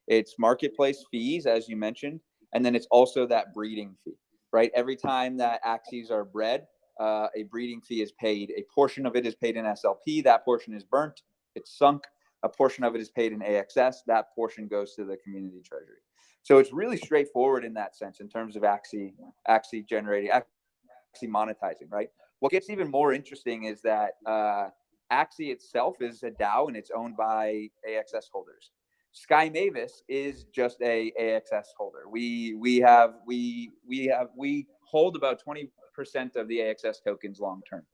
It's marketplace fees, as you mentioned, and then it's also that breeding fee, right? Every time that Axies are bred, a breeding fee is paid. A portion of it is paid in SLP. That portion is burnt. It's sunk. A portion of it is paid in AXS. That portion goes to the community treasury. So it's really straightforward in that sense in terms of Axie generating, Axie monetizing, right? What gets even more interesting is that Axie itself is a DAO and it's owned by AXS holders. Sky Mavis is just a AXS holder. We hold about 20% of the AXS tokens long term.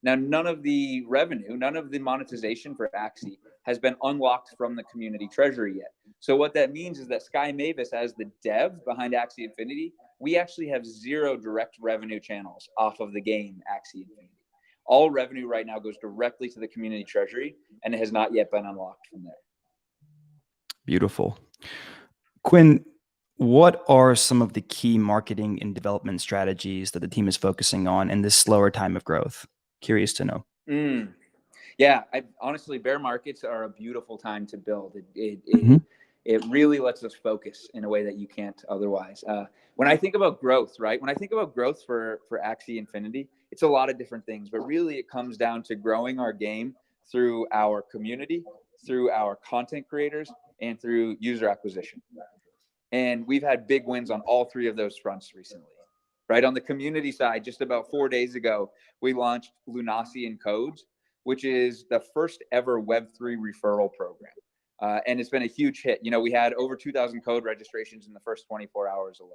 Now, none of the revenue, none of the monetization for Axie has been unlocked from the community treasury yet. So what that means is that Sky Mavis, as the dev behind Axie Infinity, we actually have zero direct revenue channels off of the game Axie Infinity. All revenue right now goes directly to the community treasury, and it has not yet been unlocked from there. Beautiful. Quinn, what are some of the key marketing and development strategies that the team is focusing on in this slower time of growth? Curious to know. Yeah, honestly, bear markets are a beautiful time to build. It really lets us focus in a way that you can't otherwise. When I think about growth, right? When I think about growth for Axie Infinity, it's a lot of different things, but really it comes down to growing our game through our community, through our content creators, and through user acquisition. And we've had big wins on all three of those fronts recently. Right, on the community side, just about 4 days ago, we launched Lunacy Codes, which is the first ever Web3 referral program. And it's been a huge hit. We had over 2,000 code registrations in the first 24 hours alone.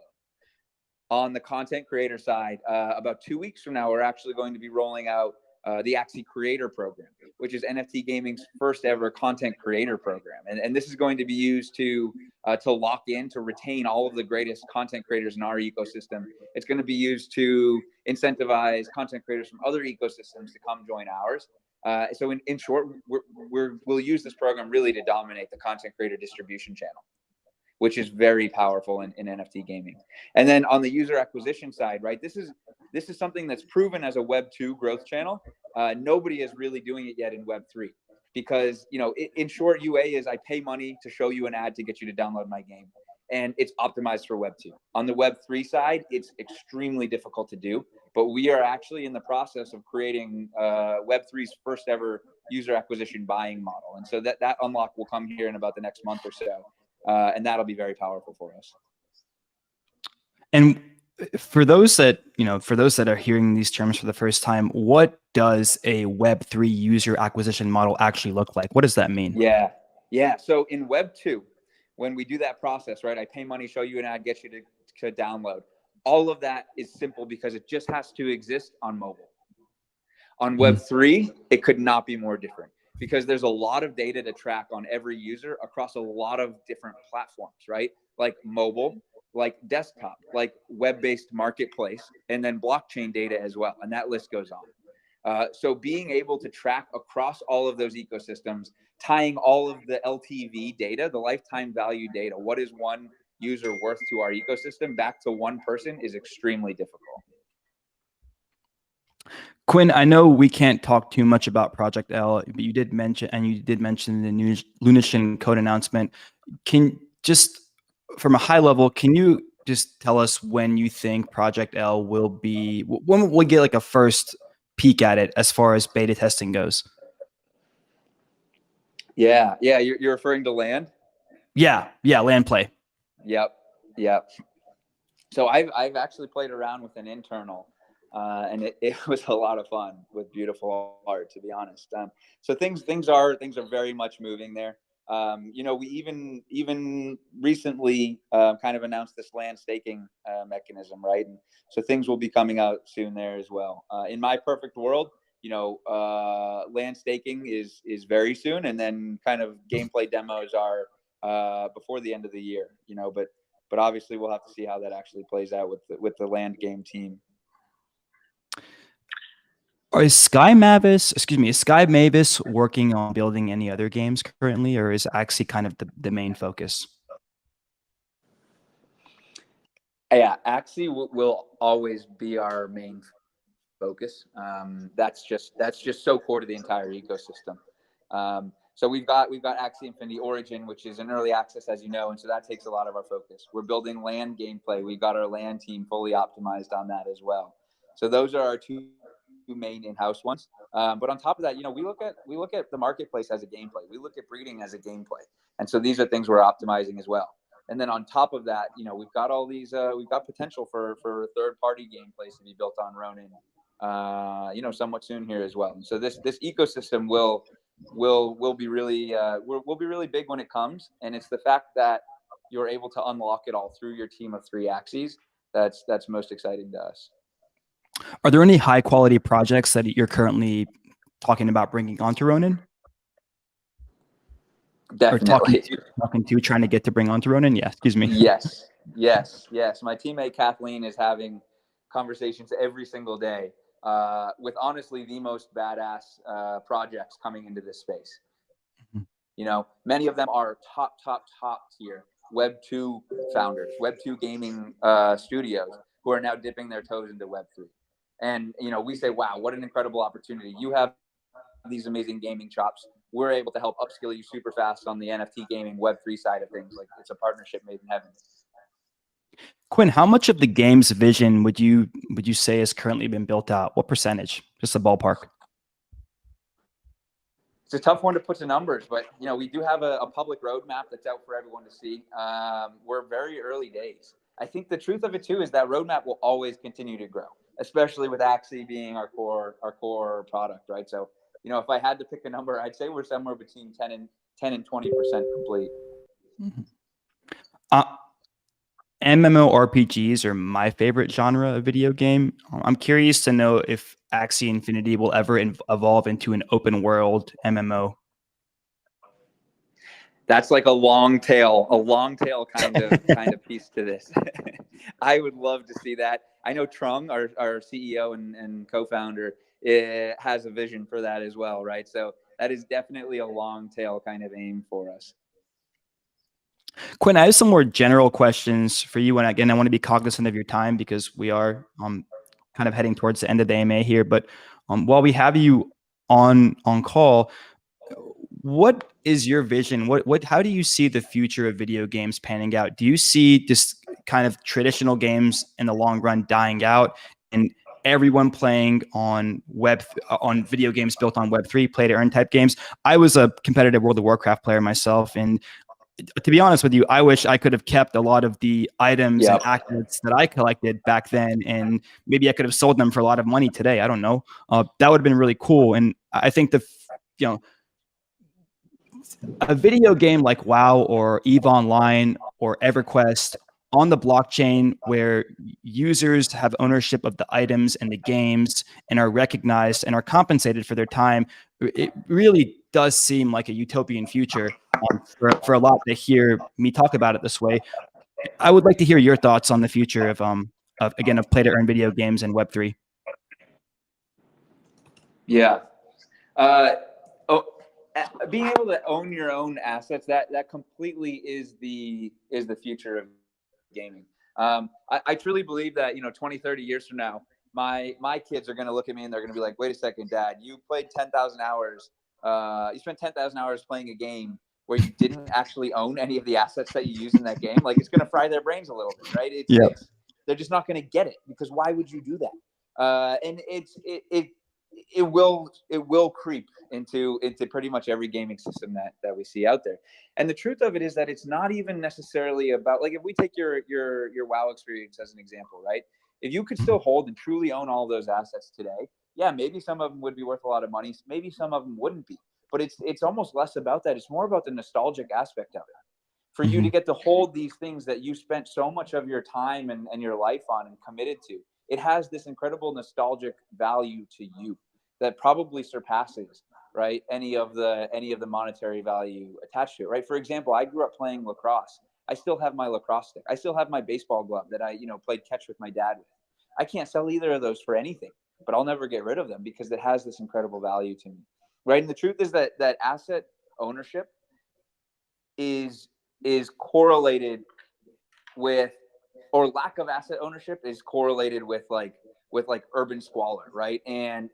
On the content creator side, about 2 weeks from now, we're actually going to be rolling out the Axie Creator Program, which is NFT Gaming's first ever content creator program. And this is going to be used to lock in, to retain all of the greatest content creators in our ecosystem. It's going to be used to incentivize content creators from other ecosystems to come join ours. So in short, we'll use this program really to dominate the content creator distribution channel, which is very powerful in NFT gaming. And then on the user acquisition side, right, this is something that's proven as a Web 2 growth channel. Nobody is really doing it yet in Web 3 because, in short, UA is I pay money to show you an ad to get you to download my game. And it's optimized for Web 2. On the Web 3 side, it's extremely difficult to do, but we are actually in the process of creating Web 3's first ever user acquisition buying model. And so that unlock will come here in about the next month or so. And that'll be very powerful for us. And for those that are hearing these terms for the first time, what does a Web3 user acquisition model actually look like? What does that mean? Yeah. So in Web 2, when we do that process, right, I pay money, show you an ad, get you to download. All of that is simple because it just has to exist on mobile. On Web3, it could not be more different because there's a lot of data to track on every user across a lot of different platforms, right? Like mobile, like desktop, like web-based marketplace, and then blockchain data as well. And that list goes on. So being able to track across all of those ecosystems, tying all of the LTV data, the lifetime value data, what is one user worth to our ecosystem back to one person is extremely difficult. Quinn, I know we can't talk too much about Project L, but you did mention the new Lunation code announcement. Can just from a high level, can you just tell us when you think Project L will be, when we'll get like a first peek at it as far as beta testing goes? Yeah, you're referring to land? Yeah, land play. Yep. So I've actually played around with an internal, and it was a lot of fun with beautiful art, to be honest. So things are very much moving there. We even recently kind of announced this land staking mechanism, right? And so things will be coming out soon there as well. In my perfect world, land staking is very soon, and then kind of gameplay demos are before the end of the year. But obviously we'll have to see how that actually plays out with the land game team. Is Sky Mavis working on building any other games currently, or is Axie kind of the main focus? Yeah, Axie will always be our main focus. That's just so core to the entire ecosystem. So we've got Axie Infinity Origin, which is in early access, as you know, and so that takes a lot of our focus. We're building land gameplay. We've got our land team fully optimized on that as well. So those are our two main in-house ones. But on top of that, we look at the marketplace as a gameplay. We look at breeding as a gameplay, and so these are things we're optimizing as well. And then on top of that, we've got all these. We've got potential for third-party gameplays to be built on Ronin. Somewhat soon here as well. And so this ecosystem will be really will be really big when it comes, and it's the fact that you're able to unlock it all through your team of 3 Axies that's most exciting to us. Are there any high quality projects that you're currently talking about bringing onto Ronin? Definitely. Or trying to get to bring onto Ronin? Yeah, excuse me. Yes. My teammate Kathleen is having conversations every single day with honestly the most badass projects coming into this space. Many of them are top tier Web 2 founders, Web 2 gaming studios who are now dipping their toes into Web 3. And, we say, wow, what an incredible opportunity. You have these amazing gaming chops. We're able to help upskill you super fast on the NFT gaming Web 3 side of things. Like, it's a partnership made in heaven. Quinn, how much of the game's vision would you say has currently been built out? What percentage? Just a ballpark. It's a tough one to put to numbers, but we do have a public roadmap that's out for everyone to see. We're very early days. I think the truth of it too is that roadmap will always continue to grow, especially with Axie being our core product, right? So, if I had to pick a number, I'd say we're somewhere between 10 and 20% complete. MMORPGs are my favorite genre of video game. I'm curious to know if Axie Infinity will ever evolve into an open world MMO. That's like a long tail kind of piece to this. I would love to see that. I know Trung, our CEO and co-founder, has a vision for that as well, right? So that is definitely a long tail kind of aim for us. Quinn, I have some more general questions for you. And again, I want to be cognizant of your time because we are kind of heading towards the end of the AMA here. But while we have you on call, what is your vision? How do you see the future of video games panning out? Do you see just kind of traditional games in the long run dying out and everyone playing on video games built on Web3, play to earn type games? I was a competitive World of Warcraft player myself, and to be honest with you, I wish I could have kept a lot of the items and accolades that I collected back then, and maybe I could have sold them for a lot of money today. I don't know. That would have been really cool. And I think a video game like WoW or EVE Online or EverQuest on the blockchain where users have ownership of the items and the games and are recognized and are compensated for their time, it really does seem like a utopian future for a lot to hear me talk about it this way. I would like to hear your thoughts on the future of play to earn video games and Web3. Yeah. Being able to own your own assets, that completely is the future of gaming. I truly believe that 20, 30 years from now, my kids are going to look at me and they're going to be like, wait a second, Dad, you played 10,000 hours. You spent 10,000 hours playing a game where you didn't actually own any of the assets that you use in that game. Like, it's going to fry their brains a little bit, right? They're just not going to get it, because why would you do that? And it will creep into pretty much every gaming system that we see out there. And the truth of it is that it's not even necessarily about, like, if we take your WoW experience as an example, right? If you could still hold and truly own all those assets today, yeah, maybe some of them would be worth a lot of money. Maybe some of them wouldn't be. But it's almost less about that. It's more about the nostalgic aspect of it. For you to get to hold these things that you spent so much of your time and your life on and committed to, it has this incredible nostalgic value to you that probably surpasses, right, any of the monetary value attached to it, right? For example, I grew up playing lacrosse. I still have my lacrosse stick. I still have my baseball glove that I played catch with my dad with. I can't sell either of those for anything, but I'll never get rid of them because it has this incredible value to me, right? And the truth is that asset ownership is correlated with, or lack of asset ownership is correlated with urban squalor, right? And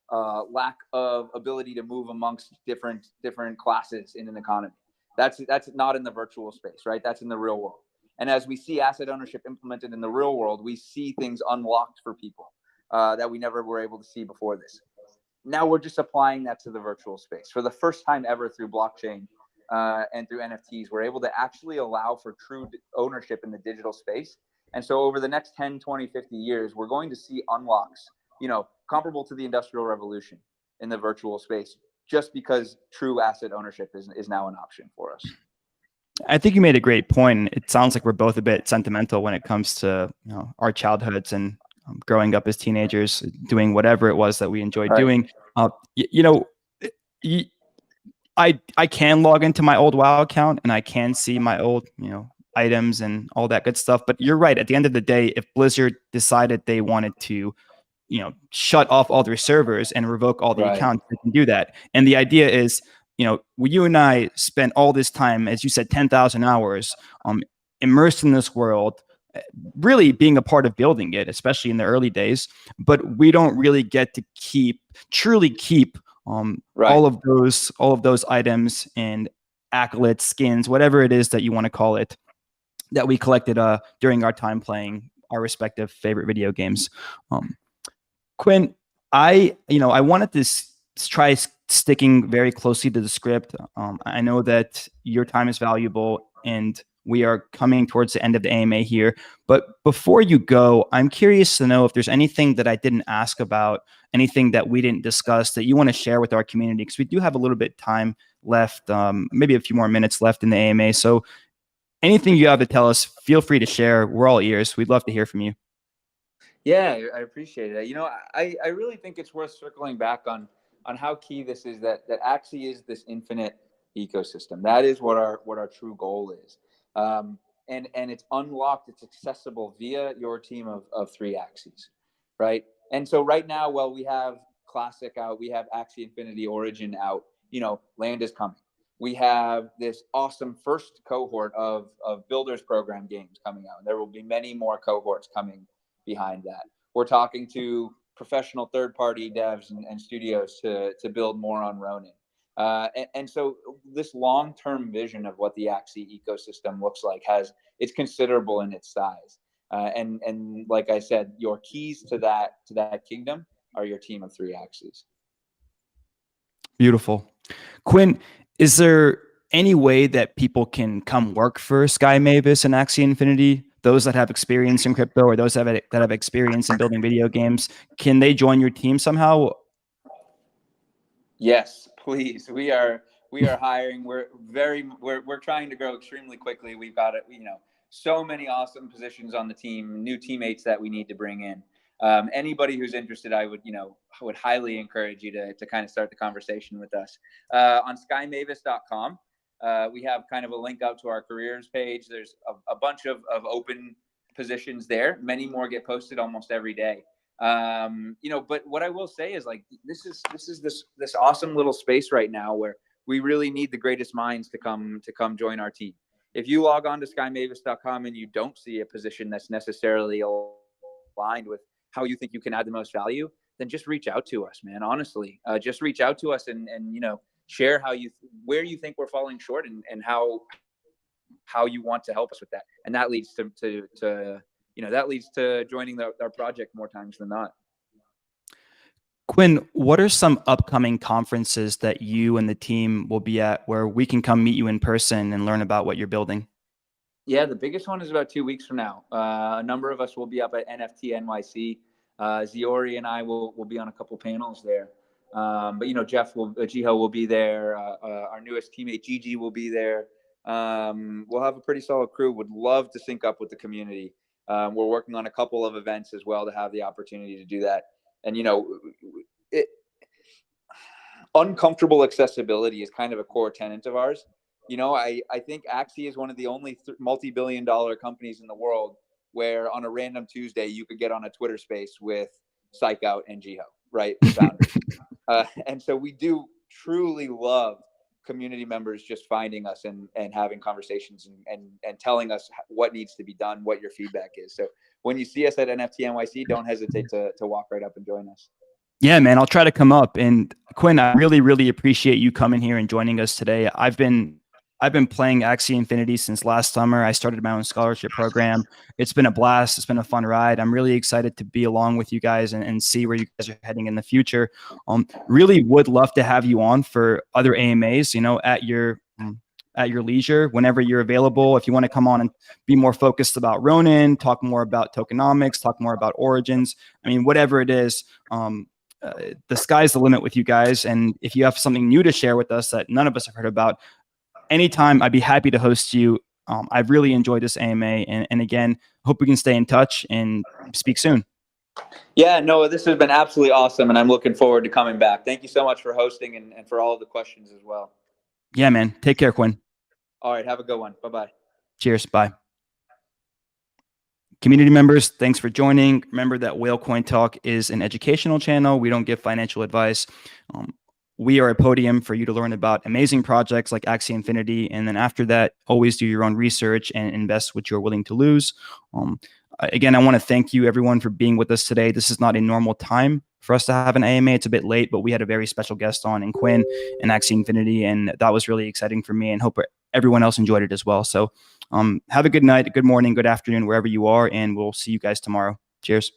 lack of ability to move amongst different classes in an economy. That's not in the virtual space, right? That's in the real world. And as we see asset ownership implemented in the real world, we see things unlocked for people that we never were able to see before this. Now we're just applying that to the virtual space. For the first time ever through blockchain and through NFTs, we're able to actually allow for true ownership in the digital space. And so over the next 10, 20, 50 years, we're going to see unlocks, comparable to the Industrial Revolution in the virtual space, just because true asset ownership is now an option for us. I think you made a great point. It sounds like we're both a bit sentimental when it comes to our childhoods and growing up as teenagers, doing whatever it was that we enjoyed doing. I can log into my old WoW account and I can see my old items and all that good stuff. But you're right. At the end of the day, if Blizzard decided they wanted to shut off all their servers and revoke all the accounts, they can do that. And the idea is, you and I spent all this time, as you said, 10,000 hours immersed in this world, really being a part of building it, especially in the early days. But we don't really get to truly keep all of those items and accolades, skins, whatever it is that you want to call it, that we collected during our time playing our respective favorite video games. Quinn, I wanted to try sticking very closely to the script. I know that your time is valuable and we are coming towards the end of the AMA here. But before you go, I'm curious to know if there's anything that I didn't ask about, anything that we didn't discuss that you want to share with our community, because we do have a little bit of time left, maybe a few more minutes left in the AMA. So anything you have to tell us, feel free to share. We're all ears. We'd love to hear from you. Yeah, I appreciate it. I really think it's worth circling back on how key this is, that Axie is this infinite ecosystem. That is what our true goal is. And it's unlocked, it's accessible via your team of 3 Axies, right? And so right now, while we have Classic out, we have Axie Infinity Origin out, Land is coming. We have this awesome first cohort of Builders Program games coming out. And there will be many more cohorts coming behind that. We're talking to professional third-party devs and studios to build more on Ronin. And so this long-term vision of what the Axie ecosystem looks like it's considerable in its size. And like I said, your keys to that kingdom are your team of 3 Axies. Beautiful. Quinn, is there any way that people can come work for Sky Mavis and Axie Infinity? Those that have experience in crypto or those that have experience in building video games, can they join your team somehow? Yes, please. We are hiring. We're trying to grow extremely quickly. We've got so many awesome positions on the team, new teammates that we need to bring in. Anybody who's interested, I would highly encourage you to kind of start the conversation with us. On skymavis.com, we have kind of a link out to our careers page. There's a bunch of open positions there. Many more get posted almost every day. But what I will say is, like, this is this awesome little space right now where we really need the greatest minds to come join our team. If you log on to skymavis.com and you don't see a position that's necessarily aligned with how you think you can add the most value, then just reach out to us, man. Honestly, just reach out to us and share where you think we're falling short and how you want to help us with that. And that leads to joining our project more times than not. Quinn, what are some upcoming conferences that you and the team will be at where we can come meet you in person and learn about what you're building? Yeah, the biggest one is about 2 weeks from now. A number of us will be up at NFT NYC. Ziori and I will be on a couple panels there. But Jiho will be there. Our newest teammate Gigi will be there. We'll have a pretty solid crew. Would love to sync up with the community. We're working on a couple of events as well to have the opportunity to do that. And uncomfortable accessibility is kind of a core tenet of ours. I think Axie is one of the only multi-billion-dollar companies in the world where on a random Tuesday you could get on a Twitter space with Psych Out and Jiho, right? The founders. And so we do truly love community members just finding us and having conversations and telling us what needs to be done, what your feedback is. So when you see us at NFT NYC, don't hesitate to walk right up and join us. Yeah, man, I'll try to come up. And Quinn, I really, really appreciate you coming here and joining us today. I've been playing Axie Infinity since last summer. I started my own scholarship program. It's been a blast. It's been a fun ride. I'm really excited to be along with you guys and see where you guys are heading in the future. Really would love to have you on for other AMAs, at your leisure, whenever you're available. If you want to come on and be more focused about Ronin, talk more about tokenomics, talk more about origins, whatever it is, the sky's the limit with you guys. And if you have something new to share with us that none of us have heard about, anytime, I'd be happy to host you. I've really enjoyed this AMA. And again, hope we can stay in touch and speak soon. Yeah, Noah, this has been absolutely awesome. And I'm looking forward to coming back. Thank you so much for hosting and for all of the questions as well. Yeah, man. Take care, Quinn. All right. Have a good one. Bye-bye. Cheers. Bye. Community members, thanks for joining. Remember that Whale Coin Talk is an educational channel. We don't give financial advice. We are a podium for you to learn about amazing projects like Axie Infinity. And then after that, always do your own research and invest what you're willing to lose. Again, I want to thank you, everyone, for being with us today. This is not a normal time for us to have an AMA. It's a bit late, but we had a very special guest on in Quinn and Axie Infinity. And that was really exciting for me, and hope everyone else enjoyed it as well. So have a good night, good morning, good afternoon, wherever you are. And we'll see you guys tomorrow. Cheers.